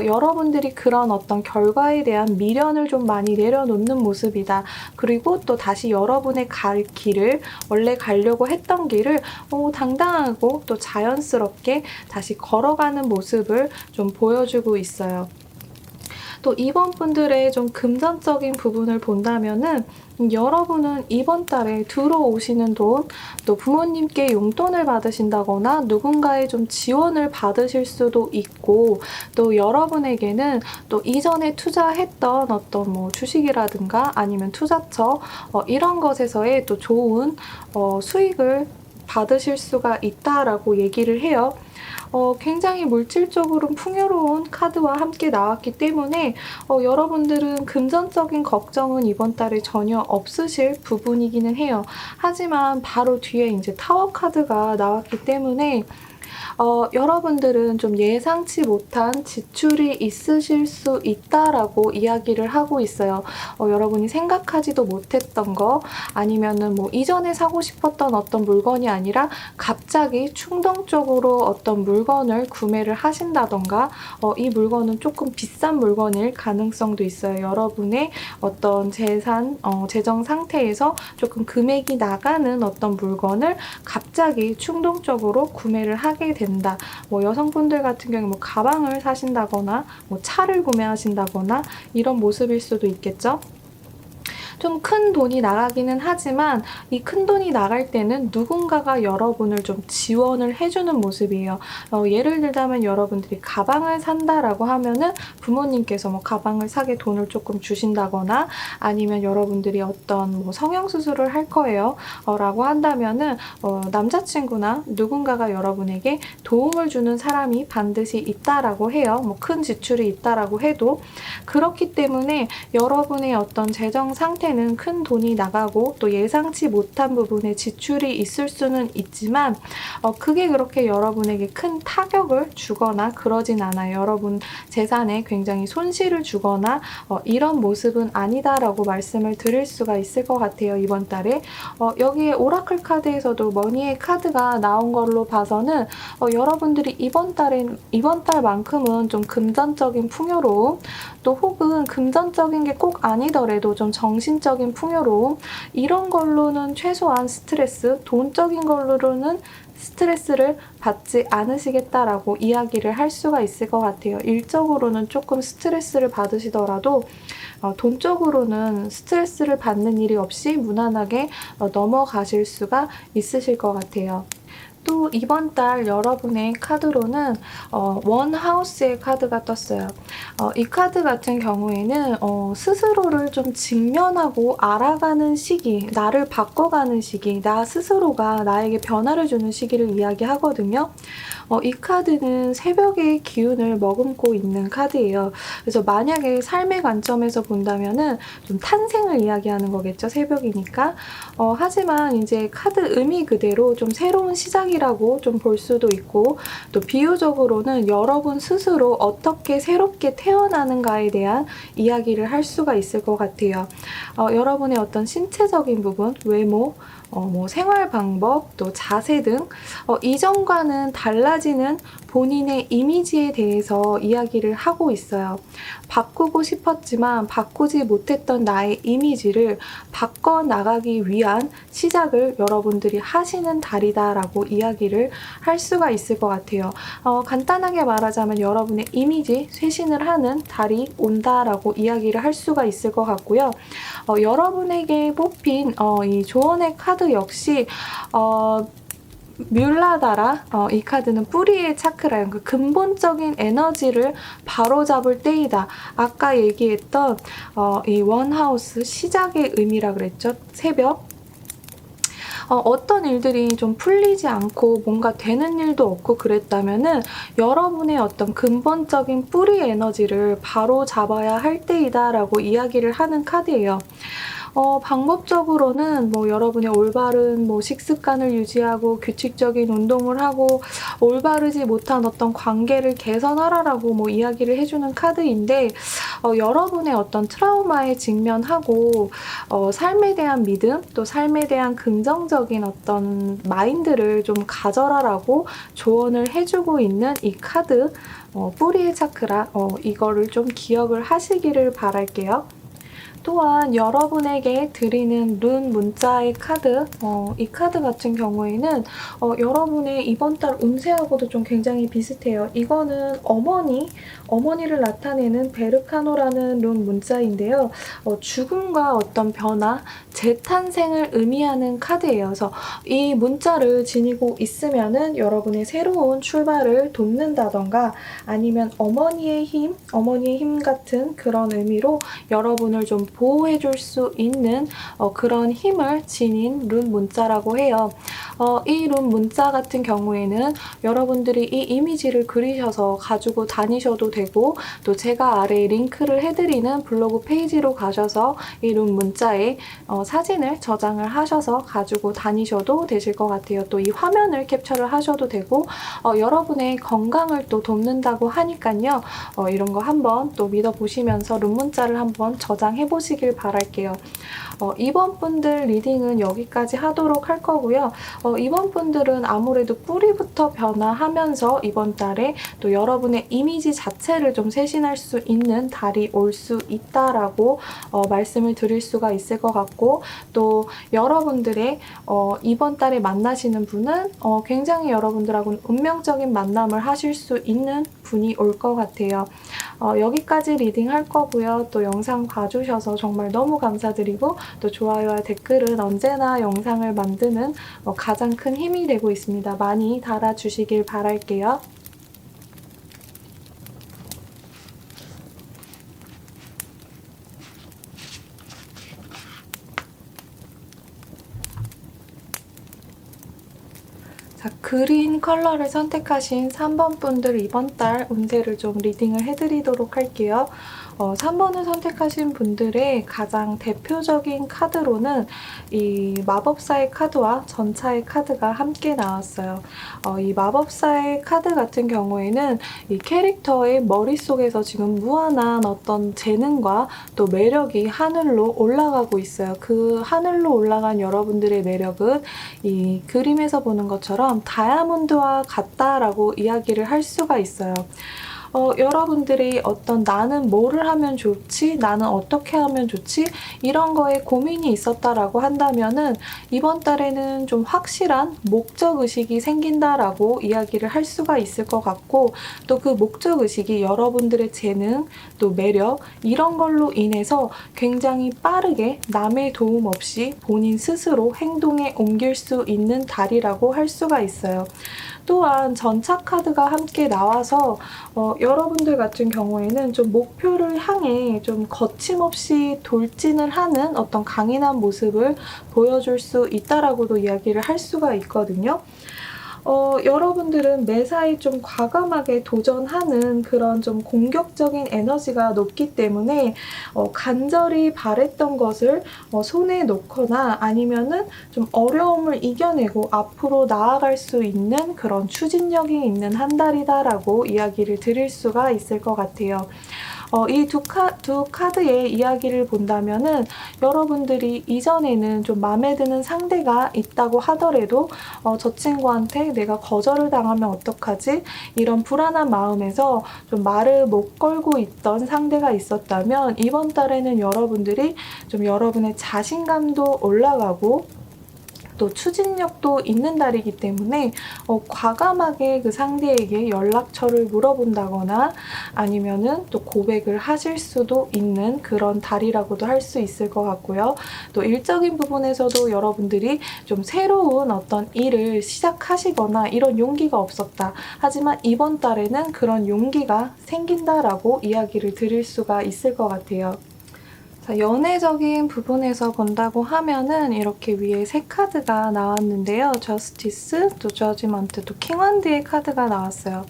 여러분들이 그런 어떤 결과에 대한 미련을 좀 많이 내려놓는 모습이다. 그리고 또 다시 여러분의 갈 길을, 원래 가려고 했던 길을 당당하고 또 자연스럽게 다시 걸어가는 모습을 좀 보여주고 있어요. 또 이번 분들의 좀 금전적인 부분을 본다면은 여러분은 이번 달에 들어오시는 돈, 또 부모님께 용돈을 받으신다거나 누군가의 좀 지원을 받으실 수도 있고, 또 여러분에게는 또 이전에 투자했던 어떤 뭐 주식이라든가 아니면 투자처 이런 것에서의 또 좋은 수익을 받으실 수가 있다라고 얘기를 해요. 굉장히 물질적으로는 풍요로운 카드와 함께 나왔기 때문에 여러분들은 금전적인 걱정은 이번 달에 전혀 없으실 부분이기는 해요. 하지만 바로 뒤에 이제 타워 카드가 나왔기 때문에 여러분들은 좀 예상치 못한 지출이 있으실 수 있다라고 이야기를 하고 있어요. 여러분이 생각하지도 못했던 거, 아니면은 뭐 이전에 사고 싶었던 어떤 물건이 아니라 갑자기 충동적으로 어떤 물건을 구매를 하신다던가, 이 물건은 조금 비싼 물건일 가능성도 있어요. 여러분의 어떤 재정 상태에서 조금 금액이 나가는 어떤 물건을 갑자기 충동적으로 구매를 하게 된다. 뭐 여성분들 같은 경우 뭐 가방을 사신다거나 뭐 차를 구매하신다거나 이런 모습일 수도 있겠죠. 좀 큰 돈이 나가기는 하지만 이 큰 돈이 나갈 때는 누군가가 여러분을 좀 지원을 해주는 모습이에요. 예를 들자면 여러분들이 가방을 산다라고 하면은 부모님께서 뭐 가방을 사게 돈을 조금 주신다거나, 아니면 여러분들이 어떤 뭐 성형수술을 할 거예요. 라고 한다면은 남자친구나 누군가가 여러분에게 도움을 주는 사람이 반드시 있다라고 해요. 뭐 큰 지출이 있다라고 해도. 그렇기 때문에 여러분의 어떤 재정 상태는 큰 돈이 나가고 또 예상치 못한 부분에 지출이 있을 수는 있지만 그게 그렇게 여러분에게 큰 타격을 주거나 그러진 않아요. 여러분 재산에 굉장히 손실을 주거나 이런 모습은 아니다라고 말씀을 드릴 수가 있을 것 같아요. 이번 달에. 여기에 오라클 카드에서도 머니의 카드가 나온 걸로 봐서는 여러분들이 이번 달만큼은 좀 금전적인 풍요로움, 또 혹은 금전적인 게 꼭 아니더라도 좀 정신적인 풍요로움, 이런 걸로는 최소한 스트레스, 돈적인 걸로는 스트레스를 받지 않으시겠다라고 이야기를 할 수가 있을 것 같아요. 일적으로는 조금 스트레스를 받으시더라도 돈적으로는 스트레스를 받는 일이 없이 무난하게 넘어가실 수가 있으실 것 같아요. 또 이번 달 여러분의 카드로는 원하우스의 카드가 떴어요. 이 카드 같은 경우에는 스스로를 좀 직면하고 알아가는 시기, 나를 바꿔가는 시기, 나 스스로가 나에게 변화를 주는 시기를 이야기하거든요. 이 카드는 새벽의 기운을 머금고 있는 카드예요. 그래서 만약에 삶의 관점에서 본다면은 좀 탄생을 이야기하는 거겠죠. 새벽이니까. 하지만 이제 카드 의미 그대로 좀 새로운 시작이라고 좀 볼 수도 있고, 또 비유적으로는 여러분 스스로 어떻게 새롭게 태어나는가에 대한 이야기를 할 수가 있을 것 같아요. 여러분의 어떤 신체적인 부분, 외모, 뭐 생활 방법, 또 자세 등 이전과는 달라지는 본인의 이미지에 대해서 이야기를 하고 있어요. 바꾸고 싶었지만 바꾸지 못했던 나의 이미지를 바꿔나가기 위한 시작을 여러분들이 하시는 달이다라고 이야기를 할 수가 있을 것 같아요. 간단하게 말하자면 여러분의 이미지 쇄신을 하는 달이 온다라고 이야기를 할 수가 있을 것 같고요. 여러분에게 뽑힌 이 조언의 카드 역시 뮬라다라, 이 카드는 뿌리의 차크라요. 그 근본적인 에너지를 바로잡을 때이다. 아까 얘기했던 이 원하우스 시작의 의미라 그랬죠. 새벽. 어떤 일들이 좀 풀리지 않고 뭔가 되는 일도 없고 그랬다면은 여러분의 어떤 근본적인 뿌리 에너지를 바로 잡아야 할 때이다라고 이야기를 하는 카드예요. 방법적으로는 뭐 여러분의 올바른 뭐 식습관을 유지하고 규칙적인 운동을 하고 올바르지 못한 어떤 관계를 개선하라라고 뭐 이야기를 해주는 카드인데, 여러분의 어떤 트라우마에 직면하고 삶에 대한 믿음, 또 삶에 대한 긍정적인 어떤 마인드를 좀 가져라라고 조언을 해주고 있는 이 카드, 뿌리의 차크라, 이거를 좀 기억을 하시기를 바랄게요. 또한 여러분에게 드리는 룬 문자의 카드, 이 카드 같은 경우에는 여러분의 이번 달 운세하고도 좀 굉장히 비슷해요. 이거는 어머니를 나타내는 베르카노라는 룬 문자인데요. 죽음과 어떤 변화, 재탄생을 의미하는 카드예요. 그래서 이 문자를 지니고 있으면은 여러분의 새로운 출발을 돕는다던가 아니면 어머니의 힘 같은 그런 의미로 여러분을 좀 보호해줄 수 있는 그런 힘을 지닌 룬 문자라고 해요. 이 룬 문자 같은 경우에는 여러분들이 이 이미지를 그리셔서 가지고 다니셔도 되고, 또 제가 아래에 링크를 해드리는 블로그 페이지로 가셔서 이 룬 문자에 사진을 저장을 하셔서 가지고 다니셔도 되실 것 같아요. 또 이 화면을 캡처를 하셔도 되고, 여러분의 건강을 또 돕는다고 하니까요. 이런 거 한번 또 믿어보시면서 룬 문자를 한번 저장해 보시길 바랄게요. 이번 분들 리딩은 여기까지 하도록 할 거고요. 이번 분들은 아무래도 뿌리부터 변화하면서 이번 달에 또 여러분의 이미지 자체를 좀 쇄신할 수 있는 달이 올 수 있다라고 말씀을 드릴 수가 있을 것 같고, 또 여러분들의 이번 달에 만나시는 분은 굉장히 여러분들하고는 운명적인 만남을 하실 수 있는 분이 올 것 같아요. 여기까지 리딩 할 거고요. 또 영상 봐주셔서 정말 너무 감사드리고, 또 좋아요와 댓글은 언제나 영상을 만드는 가장 큰 힘이 되고 있습니다. 많이 달아주시길 바랄게요. 자, 그린 컬러를 선택하신 3번 분들 이번 달 운세를 좀 리딩을 해드리도록 할게요. 3번을 선택하신 분들의 가장 대표적인 카드로는 이 마법사의 카드와 전차의 카드가 함께 나왔어요. 이 마법사의 카드 같은 경우에는 이 캐릭터의 머릿속에서 지금 무한한 어떤 재능과 또 매력이 하늘로 올라가고 있어요. 그 하늘로 올라간 여러분들의 매력은 이 그림에서 보는 것처럼 다이아몬드와 같다라고 이야기를 할 수가 있어요. 여러분들이 어떤 나는 뭐를 하면 좋지? 나는 어떻게 하면 좋지? 이런 거에 고민이 있었다라고 한다면은 이번 달에는 좀 확실한 목적의식이 생긴다라고 이야기를 할 수가 있을 것 같고, 또 그 목적의식이 여러분들의 재능, 또 매력 이런 걸로 인해서 굉장히 빠르게 남의 도움 없이 본인 스스로 행동에 옮길 수 있는 달이라고 할 수가 있어요. 또한 전차 카드가 함께 나와서 여러분들 같은 경우에는 좀 목표를 향해 좀 거침없이 돌진을 하는 어떤 강인한 모습을 보여줄 수 있다라고도 이야기를 할 수가 있거든요. 여러분들은 매사에 좀 과감하게 도전하는 그런 좀 공격적인 에너지가 높기 때문에 간절히 바랬던 것을 손에 놓거나 아니면은 좀 어려움을 이겨내고 앞으로 나아갈 수 있는 그런 추진력이 있는 한 달이다라고 이야기를 드릴 수가 있을 것 같아요. 이 두 카드의 이야기를 본다면은 여러분들이 이전에는 좀 마음에 드는 상대가 있다고 하더라도 저 친구한테 내가 거절을 당하면 어떡하지? 이런 불안한 마음에서 좀 말을 못 걸고 있던 상대가 있었다면 이번 달에는 여러분들이 좀 여러분의 자신감도 올라가고 또 추진력도 있는 달이기 때문에 과감하게 그 상대에게 연락처를 물어본다거나 아니면은 또 고백을 하실 수도 있는 그런 달이라고도 할 수 있을 것 같고요. 또 일적인 부분에서도 여러분들이 좀 새로운 어떤 일을 시작하시거나 이런 용기가 없었다. 하지만 이번 달에는 그런 용기가 생긴다라고 이야기를 드릴 수가 있을 것 같아요. 자, 연애적인 부분에서 본다고 하면은 이렇게 위에 세 카드가 나왔는데요. 저스티스, 또 저지먼트, 또 킹원드의 카드가 나왔어요.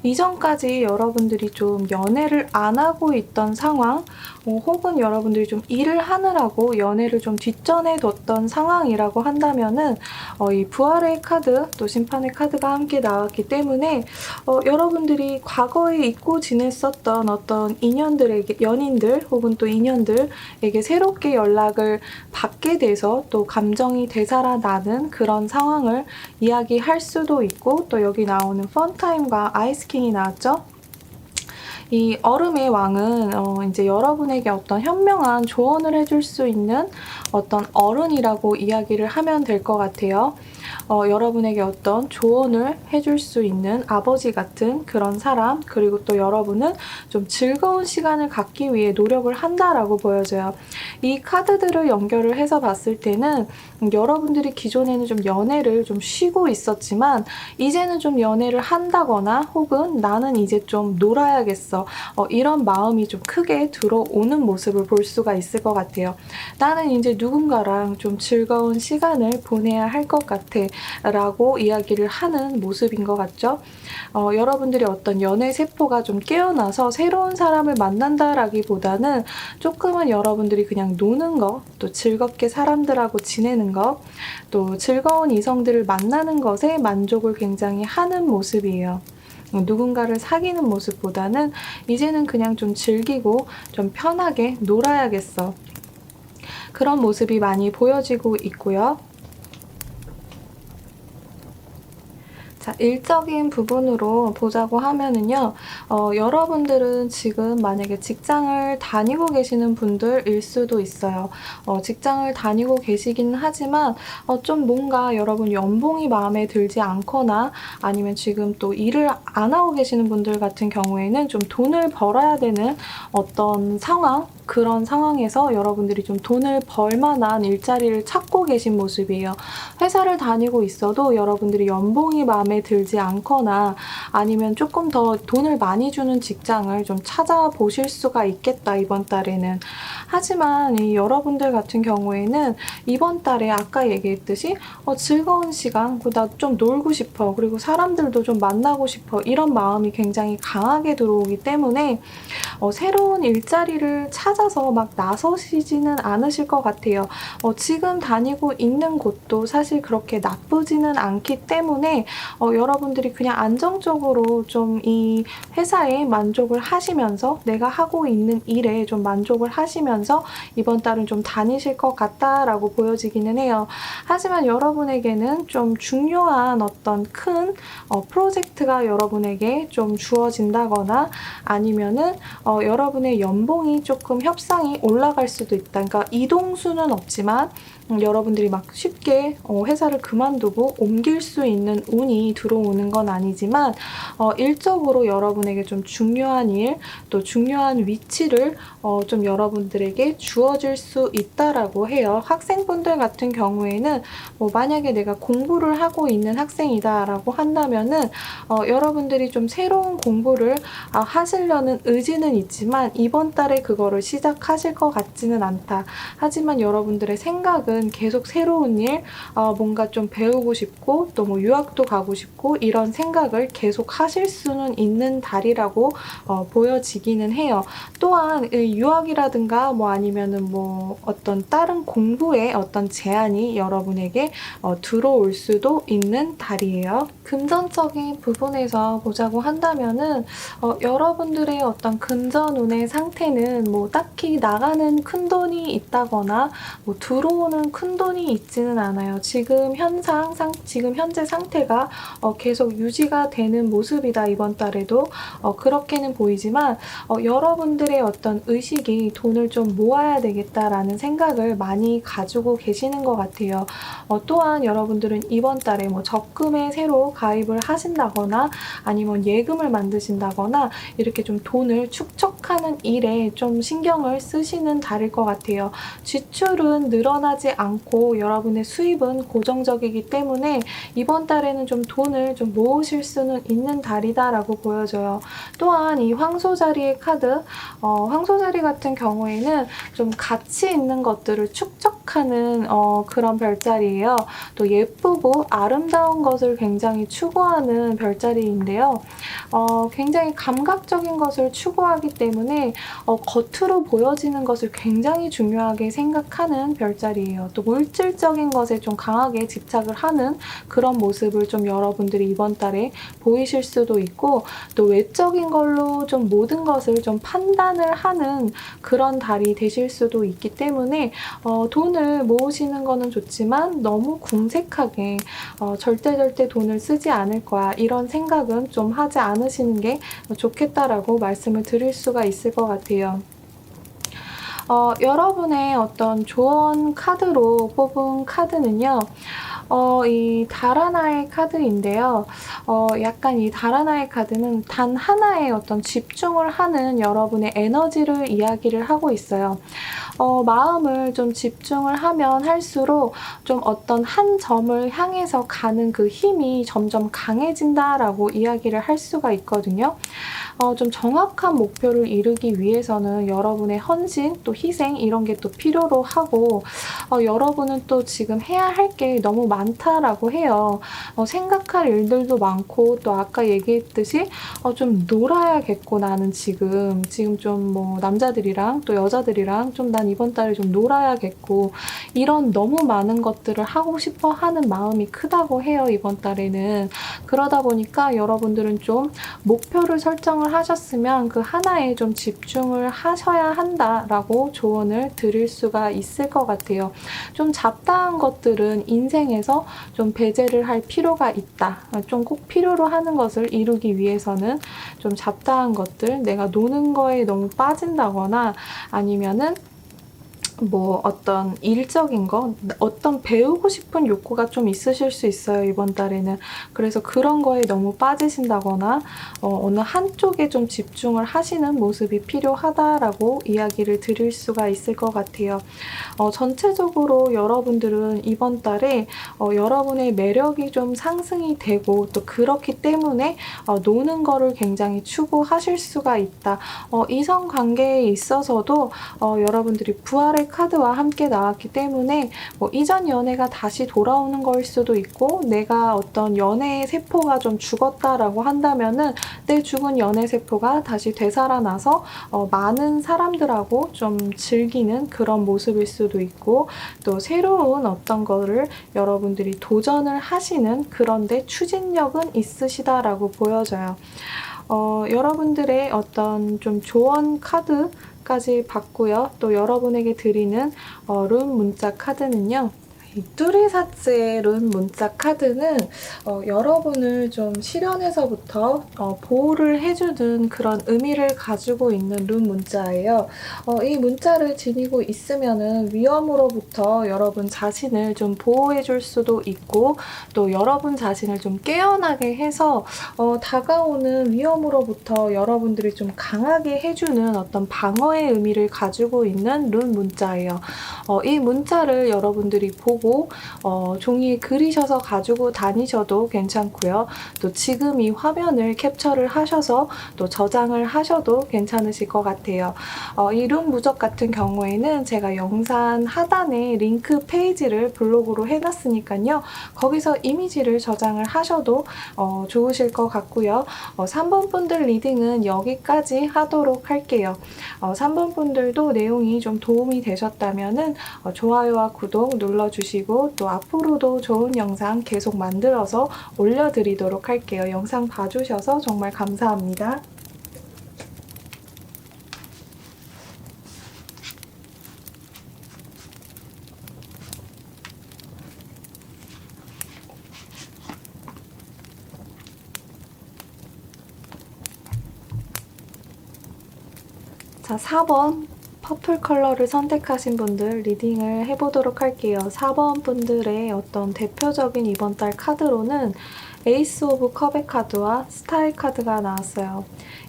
이전까지 여러분들이 좀 연애를 안 하고 있던 상황, 혹은 여러분들이 좀 일을 하느라고 연애를 좀 뒷전에 뒀던 상황이라고 한다면은 이 부활의 카드, 또 심판의 카드가 함께 나왔기 때문에 여러분들이 과거에 잊고 지냈었던 어떤 인연들에게, 연인들 혹은 또 인연들에게 새롭게 연락을 받게 돼서 또 감정이 되살아나는 그런 상황을 이야기할 수도 있고, 또 여기 나오는 펀타임과 아이스킹이 나왔죠. 이 얼음의 왕은 이제 여러분에게 어떤 현명한 조언을 해줄 수 있는 어떤 어른이라고 이야기를 하면 될 것 같아요. 여러분에게 어떤 조언을 해줄 수 있는 아버지 같은 그런 사람, 그리고 또 여러분은 좀 즐거운 시간을 갖기 위해 노력을 한다라고 보여져요. 이 카드들을 연결을 해서 봤을 때는 여러분들이 기존에는 좀 연애를 좀 쉬고 있었지만 이제는 좀 연애를 한다거나 혹은 나는 이제 좀 놀아야겠어, 이런 마음이 좀 크게 들어오는 모습을 볼 수가 있을 것 같아요. 나는 이제 누군가랑 좀 즐거운 시간을 보내야 할 것 같아 라고 이야기를 하는 모습인 것 같죠. 여러분들이 어떤 연애 세포가 좀 깨어나서 새로운 사람을 만난다라기보다는 조금은 여러분들이 그냥 노는 거, 또 즐겁게 사람들하고 지내는 거, 또 즐거운 이성들을 만나는 것에 만족을 굉장히 하는 모습이에요. 누군가를 사귀는 모습보다는 이제는 그냥 좀 즐기고 좀 편하게 놀아야겠어, 그런 모습이 많이 보여지고 있고요. 자, 일적인 부분으로 보자고 하면은요, 여러분들은 지금 만약에 직장을 다니고 계시는 분들일 수도 있어요. 직장을 다니고 계시긴 하지만, 좀 뭔가 여러분 연봉이 마음에 들지 않거나 아니면 지금 또 일을 안 하고 계시는 분들 같은 경우에는 좀 돈을 벌어야 되는 어떤 상황, 그런 상황에서 여러분들이 좀 돈을 벌 만한 일자리를 찾고 계신 모습이에요. 회사를 다니고 있어도 여러분들이 연봉이 마음에 들지 않거나 아니면 조금 더 돈을 많이 주는 직장을 좀 찾아보실 수가 있겠다, 이번 달에는. 하지만 이 여러분들 같은 경우에는 이번 달에 아까 얘기했듯이 즐거운 시간, 나 좀 놀고 싶어, 그리고 사람들도 좀 만나고 싶어, 이런 마음이 굉장히 강하게 들어오기 때문에 새로운 일자리를 찾아서 막 나서시지는 않으실 것 같아요. 지금 다니고 있는 곳도 사실 그렇게 나쁘지는 않기 때문에 여러분들이 그냥 안정적으로 좀 이 회사에 만족을 하시면서, 내가 하고 있는 일에 좀 만족을 하시면서 이번 달은 좀 다니실 것 같다라고 보여지기는 해요. 하지만 여러분에게는 좀 중요한 어떤 큰 프로젝트가 여러분에게 좀 주어진다거나 아니면은 여러분의 연봉이 조금 협상이 올라갈 수도 있다. 그러니까 이동수는 없지만 여러분들이 막 쉽게 회사를 그만두고 옮길 수 있는 운이 들어오는 건 아니지만 일적으로 여러분에게 좀 중요한 일, 또 중요한 위치를 좀 여러분들에게 주어질 수 있다라고 해요. 학생분들 같은 경우에는 만약에 내가 공부를 하고 있는 학생이다라고 한다면은 여러분들이 좀 새로운 공부를 하시려는 의지는 있지만 이번 달에 그거를 시작하실 것 같지는 않다. 하지만 여러분들의 생각은 계속 새로운 일, 뭔가 좀 배우고 싶고 또 뭐 유학도 가고 싶고 이런 생각을 계속 하실 수는 있는 달이라고 보여지기는 해요. 또한 유학이라든가 뭐 아니면은 뭐 어떤 다른 공부에 어떤 제한이 여러분에게 들어올 수도 있는 달이에요. 금전적인 부분에서 보자고 한다면은 여러분들의 어떤 금전운의 상태는 뭐 딱히 나가는 큰돈이 있다거나 뭐 들어오는 큰돈이 있지는 않아요. 지금 현재 상태가 계속 유지가 되는 모습이다, 이번 달에도. 그렇게는 보이지만 여러분들의 어떤 의식이 돈을 좀 모아야 되겠다라는 생각을 많이 가지고 계시는 것 같아요. 또한 여러분들은 이번 달에 뭐 적금에 새로 가입을 하신다거나 아니면 예금을 만드신다거나 이렇게 좀 돈을 축적하는 일에 좀 신경을 쓰시는 달일 것 같아요. 지출은 늘어나지 않고 여러분의 수입은 고정적이기 때문에 이번 달에는 좀 돈을 좀 모으실 수는 있는 달이다라고 보여져요. 또한 이 황소자리의 카드, 황소자리 같은 경우에는 좀 가치 있는 것들을 축적하는 그런 별자리예요. 또 예쁘고 아름다운 것을 굉장히 추구하는 별자리인데요. 굉장히 감각적인 것을 추구하기 때문에 겉으로 보여지는 것을 굉장히 중요하게 생각하는 별자리예요. 또 물질적인 것에 좀 강하게 집착을 하는 그런 모습을 좀 여러분들이 이번 달에 보이실 수도 있고, 또 외적인 걸로 좀 모든 것을 좀 판단을 하는 그런 달이 되실 수도 있기 때문에 돈을 모으시는 거는 좋지만 너무 궁색하게 절대 돈을 쓰지 않을 거야 이런 생각은 좀 하지 않으시는 게 좋겠다라고 말씀을 드릴 수가 있을 것 같아요. 여러분의 어떤 조언 카드로 뽑은 카드는요. 이 달 하나의 카드인데요. 약간 이 달 하나의 카드는 단 하나의 어떤 집중을 하는 여러분의 에너지를 이야기를 하고 있어요. 마음을 좀 집중을 하면 할수록 좀 어떤 한 점을 향해서 가는 그 힘이 점점 강해진다라고 이야기를 할 수가 있거든요. 좀 정확한 목표를 이루기 위해서는 여러분의 헌신, 또 희생 이런 게 또 필요로 하고, 여러분은 또 지금 해야 할 게 너무 많다라고 해요. 생각할 일들도 많고, 또 아까 얘기했듯이 좀 놀아야겠고 나는 지금 좀 뭐 남자들이랑 또 여자들이랑 좀 난 이번 달에 좀 놀아야겠고, 이런 너무 많은 것들을 하고 싶어 하는 마음이 크다고 해요, 이번 달에는. 그러다 보니까 여러분들은 좀 목표를 설정을 하셨으면 그 하나에 좀 집중을 하셔야 한다라고 조언을 드릴 수가 있을 것 같아요. 좀 잡다한 것들은 인생에서 좀 배제를 할 필요가 있다. 좀 꼭 필요로 하는 것을 이루기 위해서는 좀 잡다한 것들, 내가 노는 거에 너무 빠진다거나 아니면은 뭐 어떤 일적인 거, 어떤 배우고 싶은 욕구가 좀 있으실 수 있어요, 이번 달에는. 그래서 그런 거에 너무 빠지신다거나 어느 한쪽에 좀 집중을 하시는 모습이 필요하다라고 이야기를 드릴 수가 있을 것 같아요. 전체적으로 여러분들은 이번 달에 여러분의 매력이 좀 상승이 되고, 또 그렇기 때문에 노는 거를 굉장히 추구하실 수가 있다. 이성 관계에 있어서도 여러분들이 부활의 카드와 함께 나왔기 때문에 뭐 이전 연애가 다시 돌아오는 거일 수도 있고, 내가 어떤 연애의 세포가 좀 죽었다라고 한다면은 내 죽은 연애 세포가 다시 되살아나서 많은 사람들하고 좀 즐기는 그런 모습일 수도 있고, 또 새로운 어떤 거를 여러분들이 도전을 하시는, 그런데 추진력은 있으시다라고 보여져요. 여러분들의 어떤 좀 조언 카드까지 봤고요. 또 여러분에게 드리는 룬 문자 카드는요. 이 뚜리사츠의 룬 문자 카드는 여러분을 좀 시련에서부터 보호를 해주는 그런 의미를 가지고 있는 룬 문자예요. 이 문자를 지니고 있으면은 위험으로부터 여러분 자신을 좀 보호해줄 수도 있고, 또 여러분 자신을 좀 깨어나게 해서 다가오는 위험으로부터 여러분들이 좀 강하게 해주는 어떤 방어의 의미를 가지고 있는 룬 문자예요. 이 문자를 여러분들이 보고 종이에 그리셔서 가지고 다니셔도 괜찮고요. 또 지금 이 화면을 캡처를 하셔서 또 저장을 하셔도 괜찮으실 것 같아요. 이 룬 무적 같은 경우에는 제가 영상 하단에 링크 페이지를 블로그로 해놨으니까요. 거기서 이미지를 저장을 하셔도 좋으실 것 같고요. 3번 분들 리딩은 여기까지 하도록 할게요. 3번 분들도 내용이 좀 도움이 되셨다면은 좋아요와 구독 눌러주시고, 또 앞으로도 좋은 영상 계속 만들어서 올려드리도록 할게요. 영상 봐주셔서 정말 감사합니다. 자, 4번 퍼플 컬러를 선택하신 분들 리딩을 해보도록 할게요. 4번 분들의 어떤 대표적인 이번 달 카드로는 에이스 오브 컵의 카드와 스타의 카드가 나왔어요.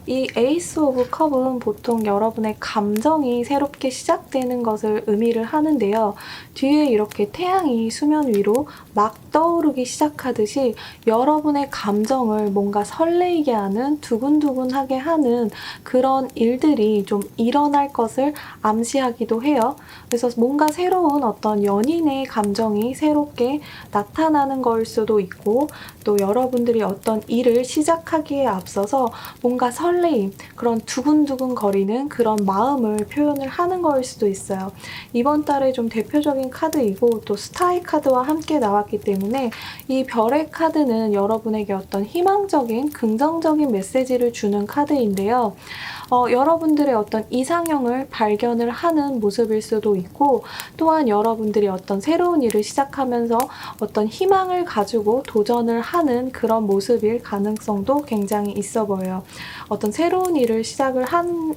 이 에이스 오브 컵은 보통 여러분의 감정이 새롭게 시작되는 것을 의미를 하는데요. 뒤에 이렇게 태양이 수면 위로 막 떠오르기 시작하듯이 여러분의 감정을 뭔가 설레이게 하는, 두근두근하게 하는 그런 일들이 좀 일어날 것을 암시하기도 해요. 그래서 뭔가 새로운 어떤 연인의 감정이 새롭게 나타나는 걸 수도 있고, 또 여러분들이 어떤 일을 시작하기에 앞서서 뭔가 설레임, 그런 두근두근 거리는 그런 마음을 표현을 하는 거일 수도 있어요. 이번 달에 좀 대표적인 카드이고 또 스타의 카드와 함께 나왔기 때문에 이 별의 카드는 여러분에게 어떤 희망적인 긍정적인 메시지를 주는 카드인데요. 여러분들의 어떤 이상형을 발견을 하는 모습일 수도 있고, 또한 여러분들이 어떤 새로운 일을 시작하면서 어떤 희망을 가지고 도전을 하는 그런 모습일 가능성도 굉장히 있어 보여요. 어떤 새로운 일을 시작을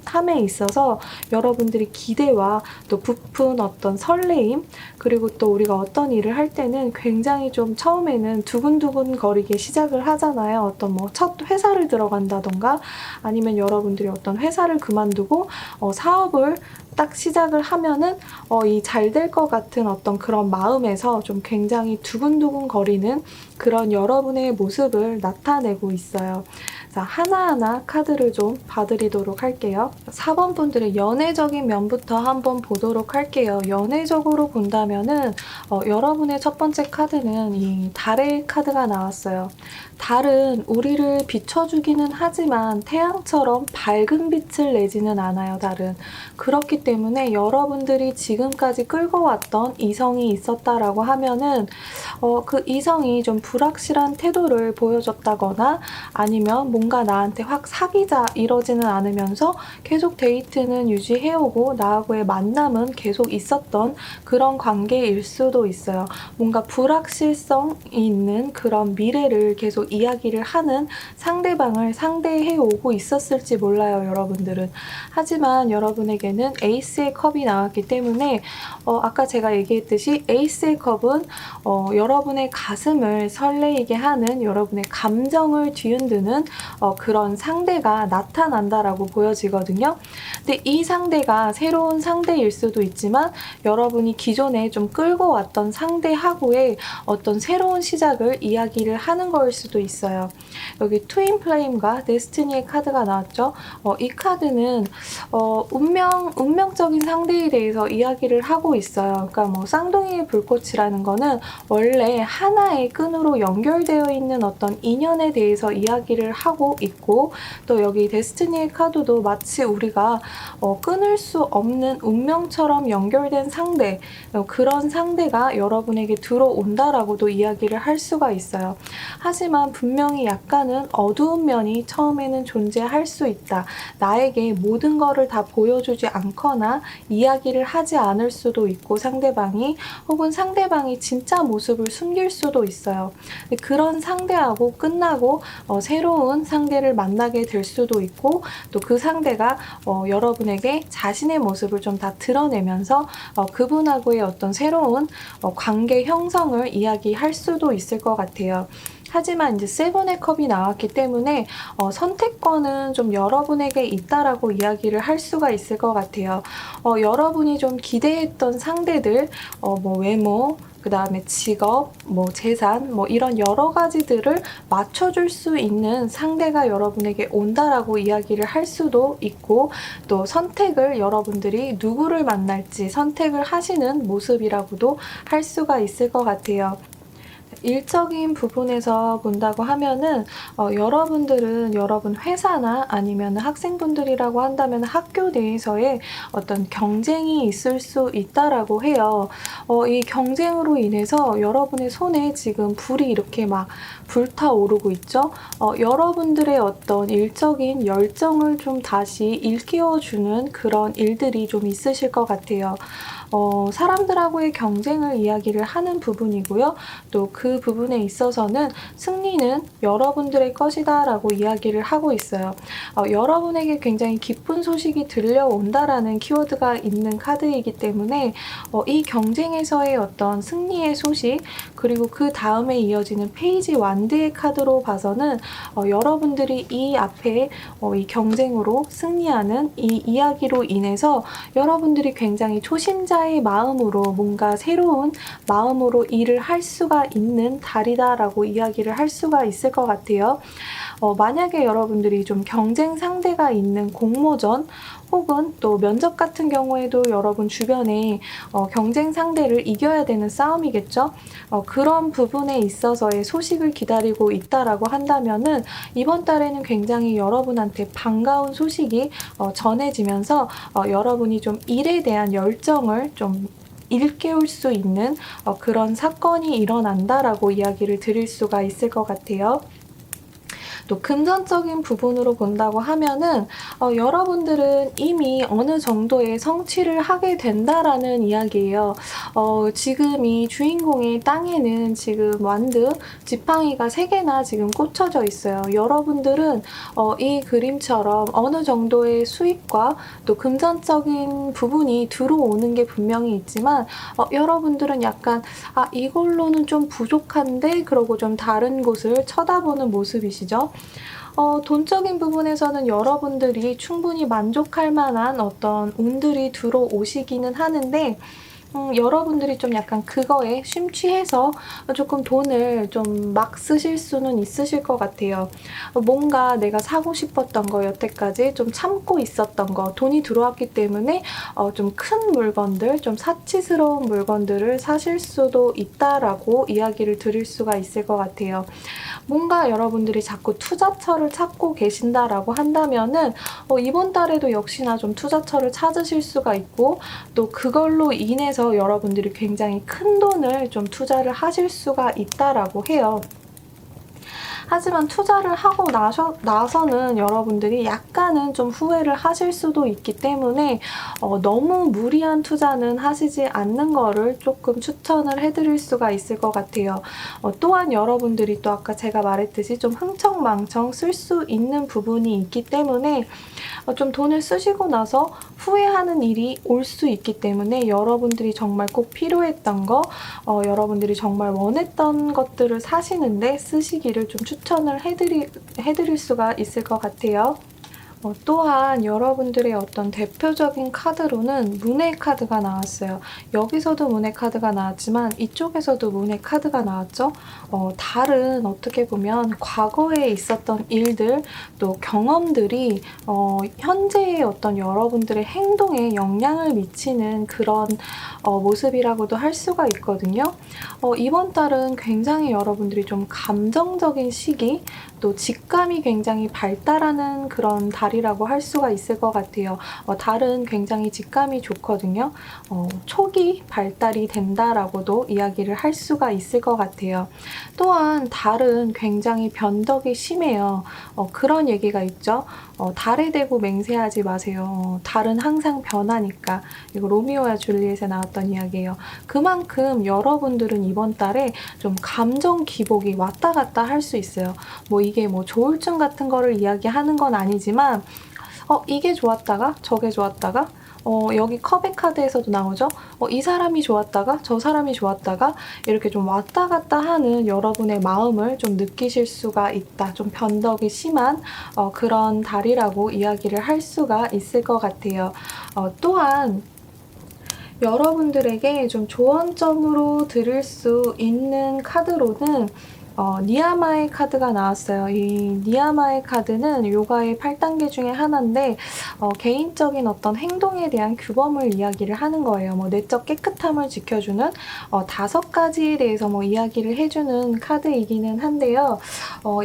함에 있어서 여러분들이 기대와 또 부푼 어떤 설레임, 그리고 또 우리가 어떤 일을 할 때는 굉장히 좀 처음에는 두근두근 거리게 시작을 하잖아요. 어떤 뭐 첫 회사를 들어간다던가, 아니면 여러분들이 어떤 회사를 그만두고 사업을 딱 시작을 하면은 이 잘 될 것 같은 어떤 그런 마음에서 좀 굉장히 두근두근 거리는 그런 여러분의 모습을 나타내고 있어요. 자, 하나하나 카드를 좀 봐드리도록 할게요. 4번 분들의 연애적인 면부터 한번 보도록 할게요. 연애적으로 본다면은 여러분의 첫 번째 카드는 이 달의 카드가 나왔어요. 달은 우리를 비춰주기는 하지만 태양처럼 밝은 빛을 내지는 않아요, 달은. 그렇기 때문에 여러분들이 지금까지 끌고 왔던 이성이 있었다라고 하면은 그 이성이 좀 불확실한 태도를 보여줬다거나, 아니면 뭔가 나한테 확 사귀자 이러지는 않으면서 계속 데이트는 유지해오고 나하고의 만남은 계속 있었던 그런 관계일 수도 있어요. 뭔가 불확실성이 있는 그런 미래를 계속 이야기를 하는 상대방을 상대해오고 있었을지 몰라요, 여러분들은. 하지만 여러분에게는 에이스의 컵이 나왔기 때문에 아까 제가 얘기했듯이 에이스의 컵은 여러분의 가슴을 설레이게 하는, 여러분의 감정을 뒤흔드는 그런 상대가 나타난다라고 보여지거든요. 근데 이 상대가 새로운 상대일 수도 있지만 여러분이 기존에 좀 끌고 왔던 상대하고의 어떤 새로운 시작을 이야기를 하는 거일 수도 있어요. 여기 트윈 플레임과 데스티니의 카드가 나왔죠. 이 카드는 운명적인 상대에 대해서 이야기를 하고 있어요. 그러니까 뭐 쌍둥이의 불꽃이라는 거는 원래 하나의 끈으로 연결되어 있는 어떤 인연에 대해서 이야기를 하고 있고, 또 여기 데스티니의 카드도 마치 우리가 끊을 수 없는 운명처럼 연결된 상대, 그런 상대가 여러분에게 들어온다라고도 이야기를 할 수가 있어요. 하지만 분명히 약간은 어두운 면이 처음에는 존재할 수 있다. 나에게 모든 거를 다 보여주지 않거나 이야기를 하지 않을 수도 있고, 상대방이, 혹은 상대방이 진짜 모습을 숨길 수도 있어요. 그런 상대하고 끝나고 새로운 상대를 만나게 될 수도 있고, 또 그 상대가 여러분에게 자신의 모습을 좀 다 드러내면서 그분하고의 어떤 새로운 관계 형성을 이야기할 수도 있을 것 같아요. 하지만 이제 세븐의 컵이 나왔기 때문에 선택권은 좀 여러분에게 있다라고 이야기를 할 수가 있을 것 같아요. 여러분이 좀 기대했던 상대들, 뭐 외모, 그 다음에 직업, 뭐 재산, 뭐 이런 여러 가지들을 맞춰줄 수 있는 상대가 여러분에게 온다라고 이야기를 할 수도 있고, 또 선택을 여러분들이 누구를 만날지 선택을 하시는 모습이라고도 할 수가 있을 것 같아요. 일적인 부분에서 본다고 하면은 여러분들은 여러분 회사나 아니면 학생분들이라고 한다면 학교 내에서의 어떤 경쟁이 있을 수 있다라고 해요. 이 경쟁으로 인해서 여러분의 손에 지금 불이 이렇게 막 불타오르고 있죠. 여러분들의 어떤 일적인 열정을 좀 다시 일깨워주는 그런 일들이 좀 있으실 것 같아요. 사람들하고의 경쟁을 이야기를 하는 부분이고요. 또 그 부분에 있어서는 승리는 여러분들의 것이다 라고 이야기를 하고 있어요. 여러분에게 굉장히 기쁜 소식이 들려온다라는 키워드가 있는 카드이기 때문에 이 경쟁에서의 어떤 승리의 소식, 그리고 그 다음에 이어지는 페이지 완드의 카드로 봐서는 여러분들이 이 앞에 이 경쟁으로 승리하는 이 이야기로 인해서 여러분들이 굉장히 초심자의 마음으로 뭔가 새로운 마음으로 일을 할 수가 있는 달이다라고 이야기를 할 수가 있을 것 같아요. 만약에 여러분들이 좀 경쟁 상대가 있는 공모전 혹은 또 면접 같은 경우에도 여러분 주변에 경쟁 상대를 이겨야 되는 싸움이겠죠. 그런 부분에 있어서의 소식을 기다리고 있다라고 한다면은 이번 달에는 굉장히 여러분한테 반가운 소식이 전해지면서 여러분이 좀 일에 대한 열정을 좀 일깨울 수 있는 그런 사건이 일어난다라고 이야기를 드릴 수가 있을 것 같아요. 또 금전적인 부분으로 본다고 하면은 여러분들은 이미 어느 정도의 성취를 하게 된다라는 이야기예요. 지금 이 주인공의 땅에는 지금 완드, 지팡이가 3개나 지금 꽂혀져 있어요. 여러분들은 이 그림처럼 어느 정도의 수익과 또 금전적인 부분이 들어오는 게 분명히 있지만 여러분들은 약간 이걸로는 좀 부족한데 그러고 좀 다른 곳을 쳐다보는 모습이시죠. 돈적인 부분에서는 여러분들이 충분히 만족할 만한 어떤 운들이 들어오시기는 하는데 여러분들이 좀 약간 그거에 심취해서 조금 돈을 좀 막 쓰실 수는 있으실 것 같아요. 뭔가 내가 사고 싶었던 거 여태까지 좀 참고 있었던 거 돈이 들어왔기 때문에 좀 큰 물건들, 좀 사치스러운 물건들을 사실 수도 있다라고 이야기를 드릴 수가 있을 것 같아요. 뭔가 여러분들이 자꾸 투자처를 찾고 계신다라고 한다면은 이번 달에도 역시나 좀 투자처를 찾으실 수가 있고 또 그걸로 인해서 여러분들이 굉장히 큰 돈을 좀 투자를 하실 수가 있다라고 해요. 하지만 투자를 하고 나서는 여러분들이 약간은 좀 후회를 하실 수도 있기 때문에 너무 무리한 투자는 하시지 않는 거를 조금 추천을 해드릴 수가 있을 것 같아요. 또한 여러분들이 또 아까 제가 말했듯이 좀 흥청망청 쓸 수 있는 부분이 있기 때문에 좀 돈을 쓰시고 나서 후회하는 일이 올 수 있기 때문에 여러분들이 정말 꼭 필요했던 거, 여러분들이 정말 원했던 것들을 사시는데 쓰시기를 좀 추천을 해드릴 수가 있을 것 같아요. 또한 여러분들의 어떤 대표적인 카드로는 문의 카드가 나왔어요. 여기서도 문의 카드가 나왔지만 이쪽에서도 문의 카드가 나왔죠. 달은 어떻게 보면 과거에 있었던 일들, 또 경험들이 현재의 어떤 여러분들의 행동에 영향을 미치는 그런 모습이라고도 할 수가 있거든요. 이번 달은 굉장히 여러분들이 좀 감정적인 시기, 또 직감이 굉장히 발달하는 그런 달이라고 할 수가 있을 것 같아요. 달은 굉장히 직감이 좋거든요. 초기 발달이 된다라고도 이야기를 할 수가 있을 것 같아요. 또한 달은 굉장히 변덕이 심해요. 그런 얘기가 있죠. 달에 대고 맹세하지 마세요. 달은 항상 변하니까. 이거 로미오와 줄리엣에 나왔던 이야기예요. 그만큼 여러분들은 이번 달에 좀 감정 기복이 왔다 갔다 할 수 있어요. 뭐 이게 뭐 조울증 같은 거를 이야기하는 건 아니지만 이게 좋았다가 저게 좋았다가 여기 컵의 카드에서도 나오죠. 이 사람이 좋았다가 저 사람이 좋았다가 이렇게 좀 왔다 갔다 하는 여러분의 마음을 좀 느끼실 수가 있다. 좀 변덕이 심한 그런 달이라고 이야기를 할 수가 있을 것 같아요. 또한 여러분들에게 좀 조언점으로 드릴 수 있는 카드로는 니야마의 카드가 나왔어요. 이 니야마의 카드는 요가의 8단계 중에 하나인데 개인적인 어떤 행동에 대한 규범을 이야기를 하는 거예요. 뭐 내적 깨끗함을 지켜주는 5가지에 대해서 뭐 이야기를 해주는 카드이기는 한데요.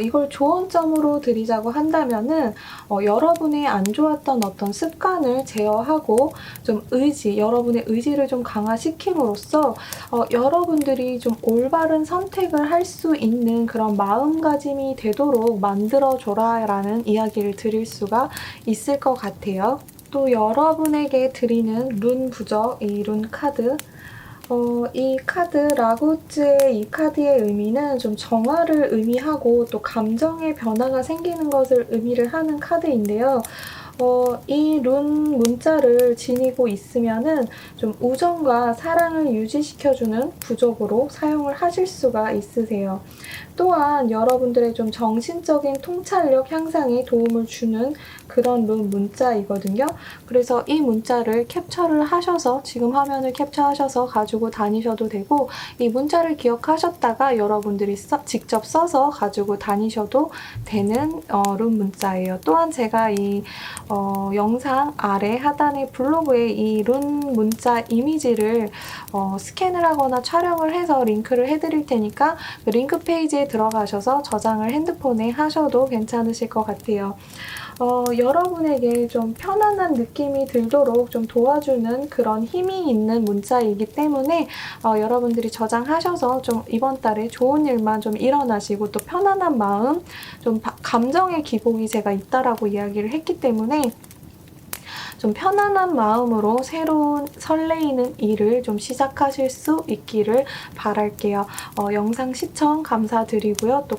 이걸 조언점으로 드리자고 한다면은 여러분의 안 좋았던 어떤 습관을 제어하고 좀 여러분의 의지를 좀 강화시킴으로써 여러분들이 좀 올바른 선택을 할 수 있는 그런 마음가짐이 되도록 만들어줘라 라는 이야기를 드릴 수가 있을 것 같아요. 또 여러분에게 드리는 룬 부적, 이 룬 카드. 이 카드, 라구즈의 이 카드의 의미는 좀 정화를 의미하고 또 감정의 변화가 생기는 것을 의미를 하는 카드인데요. 이 룬 문자를 지니고 있으면은 좀 우정과 사랑을 유지시켜주는 부적으로 사용을 하실 수가 있으세요. 또한 여러분들의 좀 정신적인 통찰력 향상에 도움을 주는 그런 룬 문자이거든요. 그래서 이 문자를 캡처를 하셔서 지금 화면을 캡처하셔서 가지고 다니셔도 되고, 이 문자를 기억하셨다가 여러분들이 직접 써서 가지고 다니셔도 되는 룬 문자예요. 또한 제가 이 영상 아래 하단의 블로그에 이 룬 문자 이미지를 스캔을 하거나 촬영을 해서 링크를 해드릴 테니까 그 링크 페이지에 들어가셔서 저장을 핸드폰에 하셔도 괜찮으실 것 같아요. 여러분에게 좀 편안한 느낌이 들도록 좀 도와주는 그런 힘이 있는 문자이기 때문에 여러분들이 저장하셔서 좀 이번 달에 좋은 일만 좀 일어나시고 또 편안한 마음, 좀 감정의 기복이 제가 있다라고 이야기를 했기 때문에 좀 편안한 마음으로 새로운 설레이는 일을 좀 시작하실 수 있기를 바랄게요. 영상 시청 감사드리고요. 또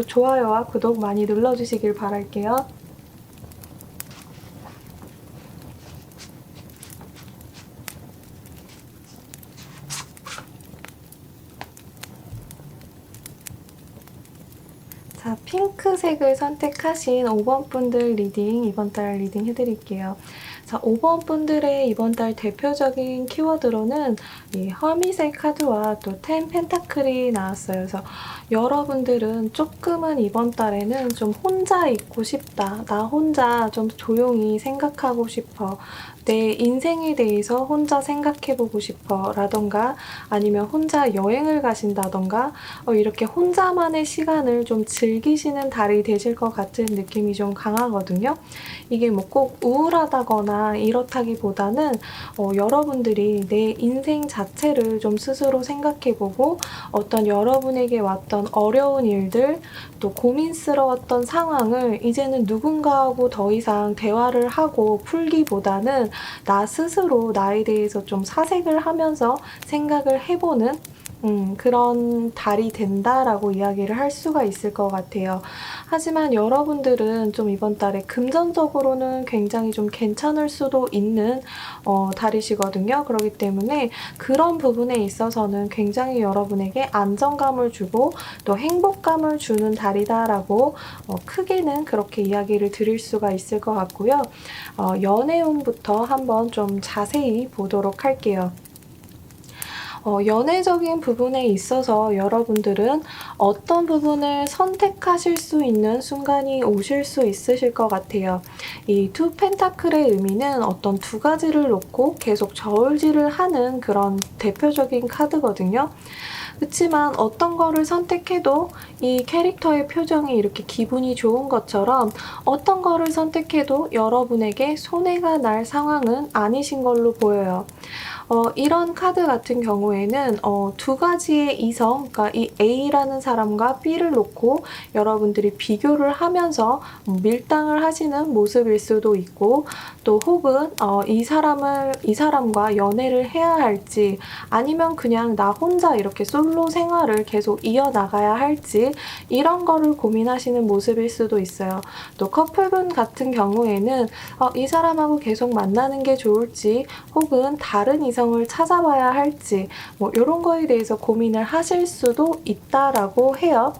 좋아요와 구독 많이 눌러주시길 바랄게요. 자, 핑크색을 선택하신 5번 분들 리딩, 이번 달 리딩 해드릴게요. 자, 5번 분들의 이번 달 대표적인 키워드로는 이 허밋의 카드와 또 10 펜타클이 나왔어요. 그래서 여러분들은 조금은 이번 달에는 좀 혼자 있고 싶다. 나 혼자 좀 조용히 생각하고 싶어. 내 인생에 대해서 혼자 생각해보고 싶어 라던가 아니면 혼자 여행을 가신다던가 이렇게 혼자만의 시간을 좀 즐기시는 달이 되실 것 같은 느낌이 좀 강하거든요. 이게 뭐 꼭 우울하다거나 이렇다기보다는 여러분들이 내 인생 자체를 좀 스스로 생각해보고 어떤 여러분에게 왔던 어려운 일들 또 고민스러웠던 상황을 이제는 누군가하고 더 이상 대화를 하고 풀기보다는 나 스스로 나에 대해서 좀 사색을 하면서 생각을 해보는 그런 달이 된다라고 이야기를 할 수가 있을 것 같아요. 하지만 여러분들은 좀 이번 달에 금전적으로는 굉장히 좀 괜찮을 수도 있는 달이시거든요. 그렇기 때문에 그런 부분에 있어서는 굉장히 여러분에게 안정감을 주고 또 행복감을 주는 달이다라고 크게는 그렇게 이야기를 드릴 수가 있을 것 같고요. 연애운부터 한번 좀 자세히 보도록 할게요. 연애적인 부분에 있어서 여러분들은 어떤 부분을 선택하실 수 있는 순간이 오실 수 있으실 것 같아요. 이 투 펜타클의 의미는 어떤 두 가지를 놓고 계속 저울질을 하는 그런 대표적인 카드거든요. 그렇지만 어떤 거를 선택해도 이 캐릭터의 표정이 이렇게 기분이 좋은 것처럼 어떤 거를 선택해도 여러분에게 손해가 날 상황은 아니신 걸로 보여요. 이런 카드 같은 경우에는 두 가지의 이성, 그러니까 이 A라는 사람과 B를 놓고 여러분들이 비교를 하면서 밀당을 하시는 모습일 수도 있고 또 혹은 이 사람과 연애를 해야 할지 아니면 그냥 나 혼자 이렇게 솔로 생활을 계속 이어나가야 할지 이런 거를 고민하시는 모습일 수도 있어요. 또 커플분 같은 경우에는 이 사람하고 계속 만나는 게 좋을지 혹은 다른 이성을 찾아봐야 할지 뭐 이런 거에 대해서 고민을 하실 수도 있다라고 해요.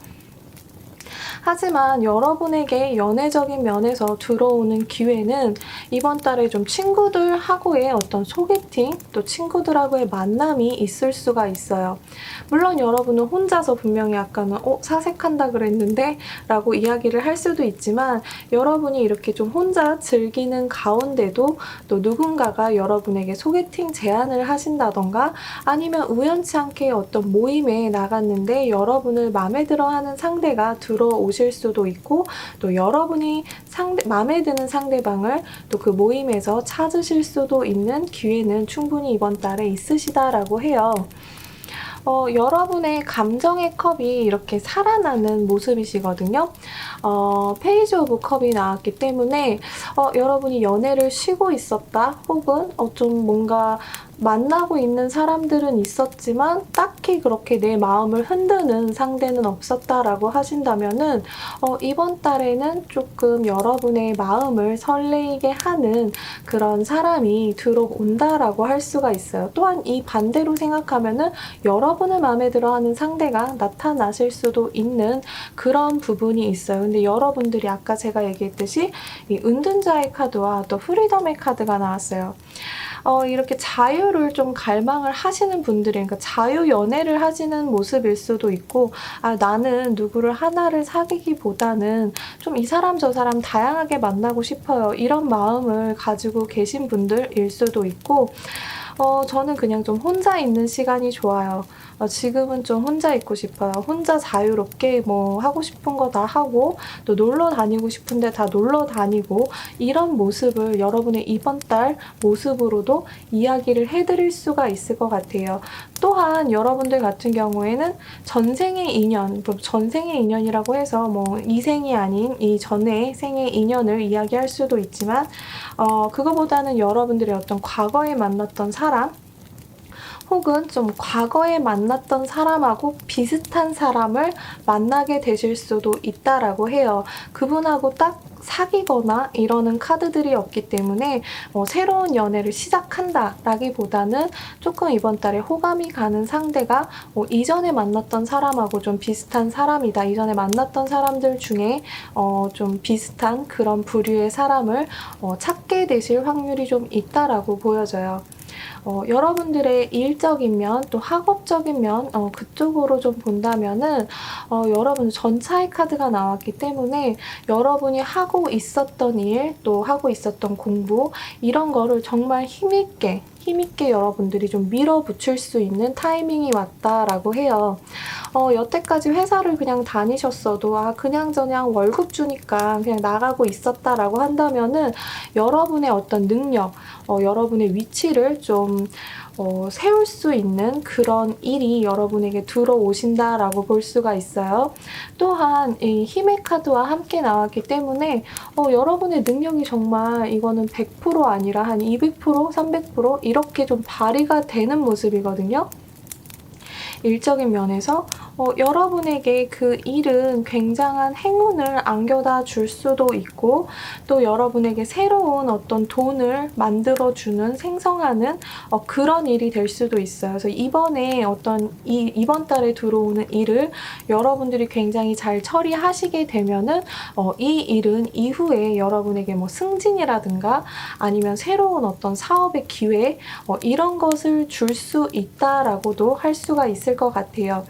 하지만 여러분에게 연애적인 면에서 들어오는 기회는 이번 달에 좀 친구들하고의 어떤 소개팅, 또 친구들하고의 만남이 있을 수가 있어요. 물론 여러분은 혼자서 분명히 아까는 사색한다 그랬는데 라고 이야기를 할 수도 있지만 여러분이 이렇게 좀 혼자 즐기는 가운데도 또 누군가가 여러분에게 소개팅 제안을 하신다던가 아니면 우연치 않게 어떤 모임에 나갔는데 여러분을 마음에 들어하는 상대가 들어오실 수도 있고 또 여러분이 마음에 드는 상대방을 또 그 모임에서 찾으실 수도 있는 기회는 충분히 이번 달에 있으시다라고 해요. 여러분의 감정의 컵이 이렇게 살아나는 모습이시거든요. 페이지 오브 컵이 나왔기 때문에 여러분이 연애를 쉬고 있었다 혹은 좀 뭔가 만나고 있는 사람들은 있었지만 딱히 그렇게 내 마음을 흔드는 상대는 없었다라고 하신다면은 이번 달에는 조금 여러분의 마음을 설레이게 하는 그런 사람이 들어온다라고 할 수가 있어요. 또한 이 반대로 생각하면은 여러분을 마음에 들어하는 상대가 나타나실 수도 있는 그런 부분이 있어요. 근데 여러분들이 아까 제가 얘기했듯이 이 은둔자의 카드와 또 프리덤의 카드가 나왔어요. 이렇게 자유를 좀 갈망을 하시는 분들이, 그러니까 자유 연애를 하시는 모습일 수도 있고, 나는 누구를 하나를 사귀기보다는 좀 이 사람 저 사람 다양하게 만나고 싶어요. 이런 마음을 가지고 계신 분들일 수도 있고, 저는 그냥 좀 혼자 있는 시간이 좋아요. 지금은 좀 혼자 있고 싶어요. 혼자 자유롭게 뭐 하고 싶은 거 다 하고 또 놀러 다니고 싶은데 다 놀러 다니고 이런 모습을 여러분의 이번 달 모습으로도 이야기를 해드릴 수가 있을 것 같아요. 또한 여러분들 같은 경우에는 전생의 인연, 전생의 인연이라고 해서 뭐 이 생이 아닌 이 전의 생의 인연을 이야기할 수도 있지만 그거보다는 여러분들의 어떤 과거에 만났던 사람 혹은 좀 과거에 만났던 사람하고 비슷한 사람을 만나게 되실 수도 있다라고 해요. 그분하고 딱 사귀거나 이러는 카드들이 없기 때문에 새로운 연애를 시작한다 라기보다는 조금 이번 달에 호감이 가는 상대가 이전에 만났던 사람하고 좀 비슷한 사람이다. 이전에 만났던 사람들 중에 좀 비슷한 그런 부류의 사람을 찾게 되실 확률이 좀 있다라고 보여져요. 여러분들의 일적인 면, 또 학업적인 면, 그쪽으로 좀 본다면은, 여러분 전차의 카드가 나왔기 때문에 여러분이 하고 있었던 일, 또 하고 있었던 공부, 이런 거를 정말 힘있게 여러분들이 좀 밀어붙일 수 있는 타이밍이 왔다라고 해요. 여태까지 회사를 그냥 다니셨어도 그냥저냥 월급 주니까 그냥 나가고 있었다라고 한다면은 여러분의 어떤 능력, 여러분의 위치를 좀 세울 수 있는 그런 일이 여러분에게 들어오신다라고 볼 수가 있어요. 또한 이 힘의 카드와 함께 나왔기 때문에 여러분의 능력이 정말 이거는 100% 아니라 한 200%, 300% 이렇게 좀 발휘가 되는 모습이거든요. 일적인 면에서 여러분에게 그 일은 굉장한 행운을 안겨다 줄 수도 있고 또 여러분에게 새로운 어떤 돈을 만들어주는 생성하는 그런 일이 될 수도 있어요. 그래서 이번에 이번 달에 들어오는 일을 여러분들이 굉장히 잘 처리하시게 되면은 이 일은 이후에 여러분에게 뭐 승진이라든가 아니면 새로운 어떤 사업의 기회 이런 것을 줄 수 있다라고도 할 수가 있을 것 같아요.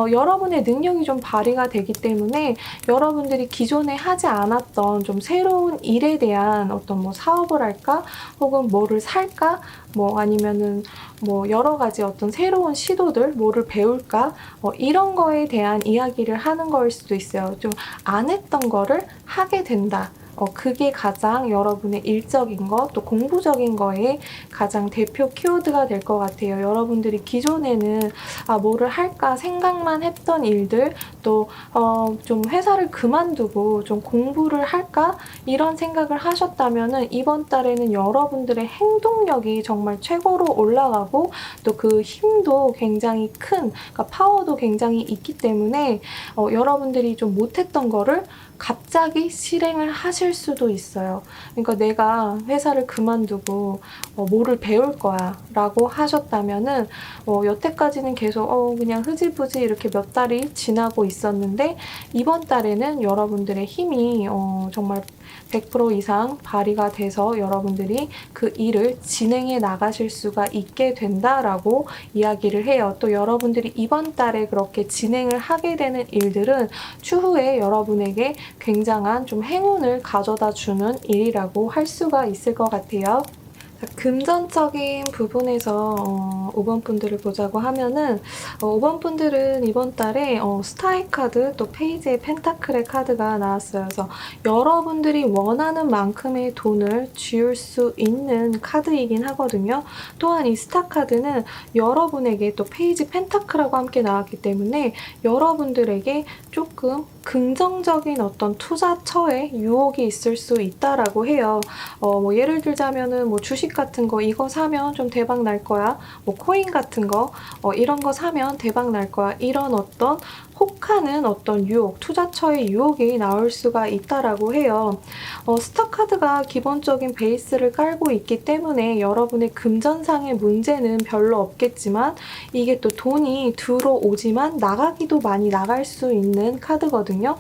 여러분의 능력이 좀 발휘가 되기 때문에 여러분들이 기존에 하지 않았던 좀 새로운 일에 대한 어떤 뭐 사업을 할까 혹은 뭐를 살까 뭐 아니면은 뭐 여러 가지 어떤 새로운 시도들 뭐를 배울까 이런 거에 대한 이야기를 하는 거일 수도 있어요. 좀 안 했던 거를 하게 된다. 그게 가장 여러분의 일적인 것, 또 공부적인 거에 가장 대표 키워드가 될 것 같아요. 여러분들이 기존에는 뭐를 할까 생각만 했던 일들, 또 좀 회사를 그만두고 좀 공부를 할까 이런 생각을 하셨다면은 이번 달에는 여러분들의 행동력이 정말 최고로 올라가고 또 그 힘도 굉장히 큰, 그러니까 파워도 굉장히 있기 때문에 여러분들이 좀 못했던 거를 갑자기 실행을 하실 수도 있어요. 그러니까 내가 회사를 그만두고 뭐를 배울 거야 라고 하셨다면은 여태까지는 계속 그냥 흐지부지 이렇게 몇 달이 지나고 있었는데 이번 달에는 여러분들의 힘이 정말 100% 이상 발휘가 돼서 여러분들이 그 일을 진행해 나가실 수가 있게 된다라고 이야기를 해요. 또 여러분들이 이번 달에 그렇게 진행을 하게 되는 일들은 추후에 여러분에게 굉장한 좀 행운을 가져다 주는 일이라고 할 수가 있을 것 같아요. 자, 금전적인 부분에서 5번 분들을 보자고 하면은 5번 분들은 이번 달에 스타의 카드 또 페이지의 펜타클의 카드가 나왔어요. 그래서 여러분들이 원하는 만큼의 돈을 쥐울 수 있는 카드이긴 하거든요. 또한 이 스타 카드는 여러분에게 또 페이지 펜타클하고 함께 나왔기 때문에 여러분들에게 조금 긍정적인 어떤 투자처에 유혹이 있을 수 있다라고 해요. 뭐 예를 들자면은 뭐 주식 같은 거 이거 사면 좀 대박 날 거야. 뭐 코인 같은 거 이런 거 사면 대박 날 거야. 이런 어떤 혹하는 어떤 유혹, 투자처의 유혹이 나올 수가 있다라고 해요. 스타 카드가 기본적인 베이스를 깔고 있기 때문에 여러분의 금전상의 문제는 별로 없겠지만 이게 또 돈이 들어오지만 나가기도 많이 나갈 수 있는 카드거든요.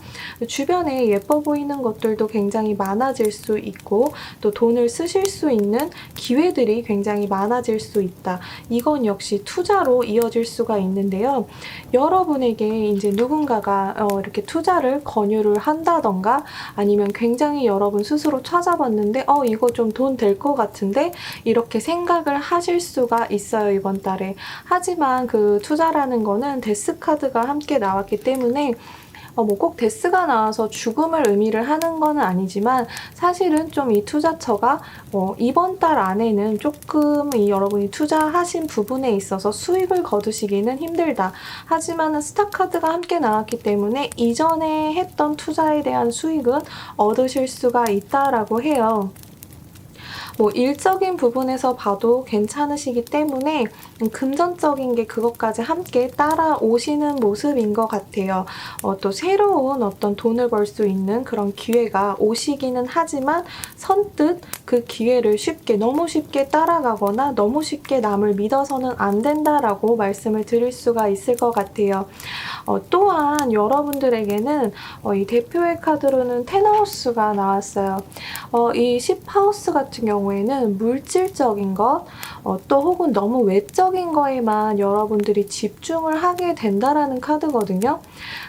주변에 예뻐 보이는 것들도 굉장히 많아질 수 있고 또 돈을 쓰실 수 있는 기회들이 굉장히 많아질 수 있다. 이건 역시 투자로 이어질 수가 있는데요. 여러분에게 이제 누군가가 이렇게 투자를 권유를 한다던가 아니면 굉장히 여러분 스스로 찾아봤는데 이거 좀 돈 될 것 같은데 이렇게 생각을 하실 수가 있어요, 이번 달에. 하지만 그 투자라는 거는 데스 카드가 함께 나왔기 때문에 뭐 꼭 데스가 나와서 죽음을 의미를 하는 건 아니지만 사실은 좀 이 투자처가 이번 달 안에는 조금 이 여러분이 투자하신 부분에 있어서 수익을 거두시기는 힘들다. 하지만 스타 카드가 함께 나왔기 때문에 이전에 했던 투자에 대한 수익은 얻으실 수가 있다라고 해요. 뭐 일적인 부분에서 봐도 괜찮으시기 때문에 금전적인 게 그것까지 함께 따라오시는 모습인 것 같아요. 또 새로운 어떤 돈을 벌 수 있는 그런 기회가 오시기는 하지만 선뜻 그 기회를 너무 쉽게 따라가거나 너무 쉽게 남을 믿어서는 안 된다라고 말씀을 드릴 수가 있을 것 같아요. 또한 여러분들에게는 이 대표의 카드로는 텐하우스가 나왔어요. 이 10하우스 같은 경우에는 물질적인 것, 또 혹은 너무 외적인 거에만 여러분들이 집중을 하게 된다라는 카드거든요.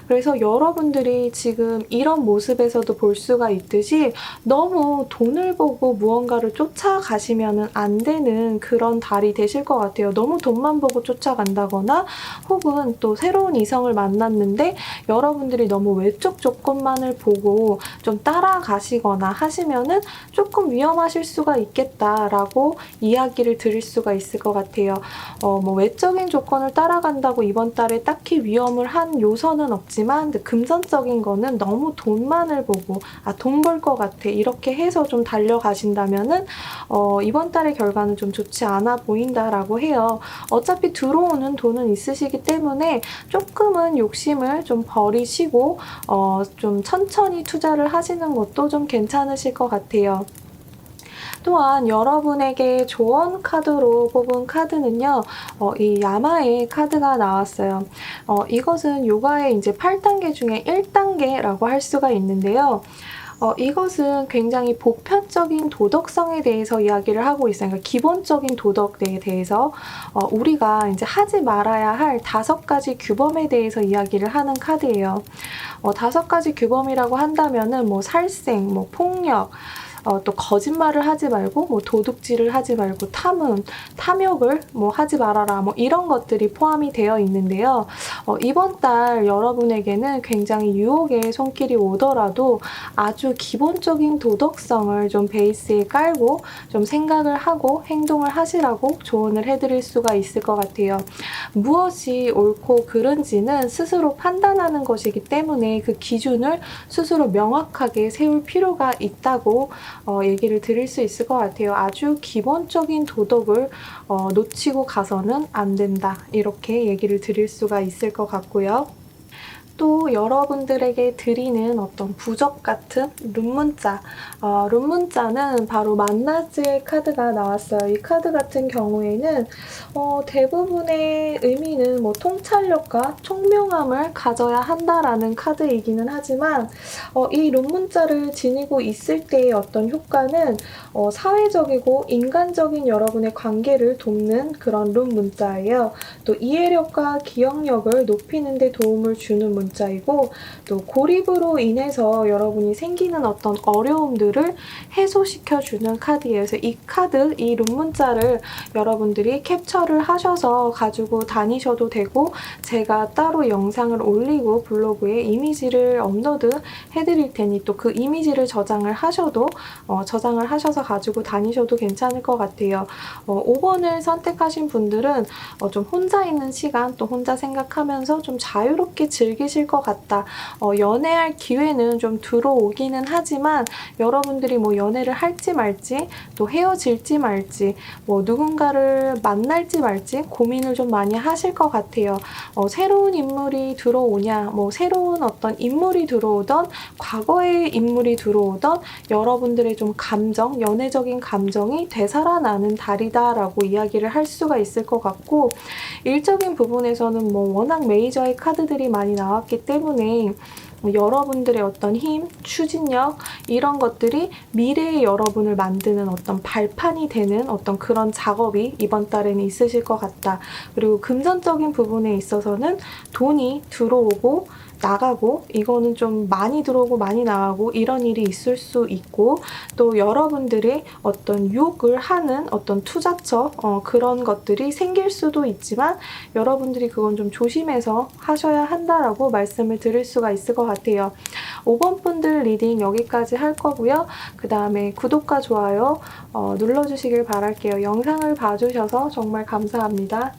그래서 여러분들이 지금 이런 모습에서도 볼 수가 있듯이 너무 돈을 보고 무언가를 쫓아가시면 안 되는 그런 달이 되실 것 같아요. 너무 돈만 보고 쫓아간다거나 혹은 또 새로운 이성을 만났는데 여러분들이 너무 외적 조건만을 보고 좀 따라가시거나 하시면은 조금 위험하실 수가 있겠다라고 이야기를 드릴 수가 있을 것 같아요. 뭐 외적인 조건을 따라간다고 이번 달에 딱히 위험을 한 요소는 없지만 금전적인 거는 너무 돈만을 보고 돈 벌 것 같아 이렇게 해서 좀 달려가신다면은 이번 달의 결과는 좀 좋지 않아 보인다라고 해요. 어차피 들어오는 돈은 있으시기 때문에 조금은 욕심을 좀 버리시고 좀 천천히 투자를 하시는 것도 좀 괜찮으실 것 같아요. 또한 여러분에게 조언 카드로 뽑은 카드는요, 이 야마의 카드가 나왔어요. 이것은 요가의 이제 8단계 중에 1단계라고 할 수가 있는데요. 이것은 굉장히 보편적인 도덕성에 대해서 이야기를 하고 있어요. 그러니까 기본적인 도덕에 대해서 우리가 이제 하지 말아야 할 5가지 규범에 대해서 이야기를 하는 카드예요. 5가지 규범이라고 한다면은 뭐 살생, 뭐 폭력, 또 거짓말을 하지 말고 뭐 도둑질을 하지 말고 탐욕을 뭐 하지 말아라 뭐 이런 것들이 포함이 되어 있는데요. 이번 달 여러분에게는 굉장히 유혹의 손길이 오더라도 아주 기본적인 도덕성을 좀 베이스에 깔고 좀 생각을 하고 행동을 하시라고 조언을 해드릴 수가 있을 것 같아요. 무엇이 옳고 그른지는 스스로 판단하는 것이기 때문에 그 기준을 스스로 명확하게 세울 필요가 있다고 얘기를 드릴 수 있을 것 같아요. 아주 기본적인 도덕을 놓치고 가서는 안 된다. 이렇게 얘기를 드릴 수가 있을 것 같고요. 또 여러분들에게 드리는 어떤 부적 같은 룬문자. 룬문자는 바로 만나즈의 카드가 나왔어요. 이 카드 같은 경우에는 대부분의 의미는 뭐 통찰력과 총명함을 가져야 한다라는 카드이기는 하지만 이 룬문자를 지니고 있을 때의 어떤 효과는 사회적이고 인간적인 여러분의 관계를 돕는 그런 룬문자예요. 또 이해력과 기억력을 높이는 데 도움을 주는 문자 문자이고 또 고립으로 인해서 여러분이 생기는 어떤 어려움들을 해소시켜주는 카드예요. 그래서 이 카드, 이 룬문자를 여러분들이 캡처를 하셔서 가지고 다니셔도 되고 제가 따로 영상을 올리고 블로그에 이미지를 업로드 해드릴 테니 또 그 이미지를 저장을 하셔서 가지고 다니셔도 괜찮을 것 같아요. 5번을 선택하신 분들은 좀 혼자 있는 시간 또 혼자 생각하면서 좀 자유롭게 즐기실 것 같다. 연애할 기회는 좀 들어오기는 하지만 여러분들이 뭐 연애를 할지 말지 또 헤어질지 말지 뭐 누군가를 만날지 말지 고민을 좀 많이 하실 것 같아요. 새로운 인물이 들어오냐 뭐 새로운 어떤 인물이 들어오던 과거의 인물이 들어오던 여러분들의 좀 감정, 연애적인 감정이 되살아나는 달이다라고 이야기를 할 수가 있을 것 같고 일적인 부분에서는 뭐 워낙 메이저의 카드들이 많이 나왔기 때문에 여러분들의 어떤 힘, 추진력 이런 것들이 미래의 여러분을 만드는 어떤 발판이 되는 어떤 그런 작업이 이번 달에는 있으실 것 같다. 그리고 금전적인 부분에 있어서는 돈이 들어오고 나가고 이거는 좀 많이 들어오고 많이 나가고 이런 일이 있을 수 있고 또 여러분들이 어떤 유혹을 하는 어떤 투자처 그런 것들이 생길 수도 있지만 여러분들이 그건 좀 조심해서 하셔야 한다라고 말씀을 드릴 수가 있을 것 같아요. 5번 분들 리딩 여기까지 할 거고요. 그 다음에 구독과 좋아요 눌러주시길 바랄게요. 영상을 봐주셔서 정말 감사합니다.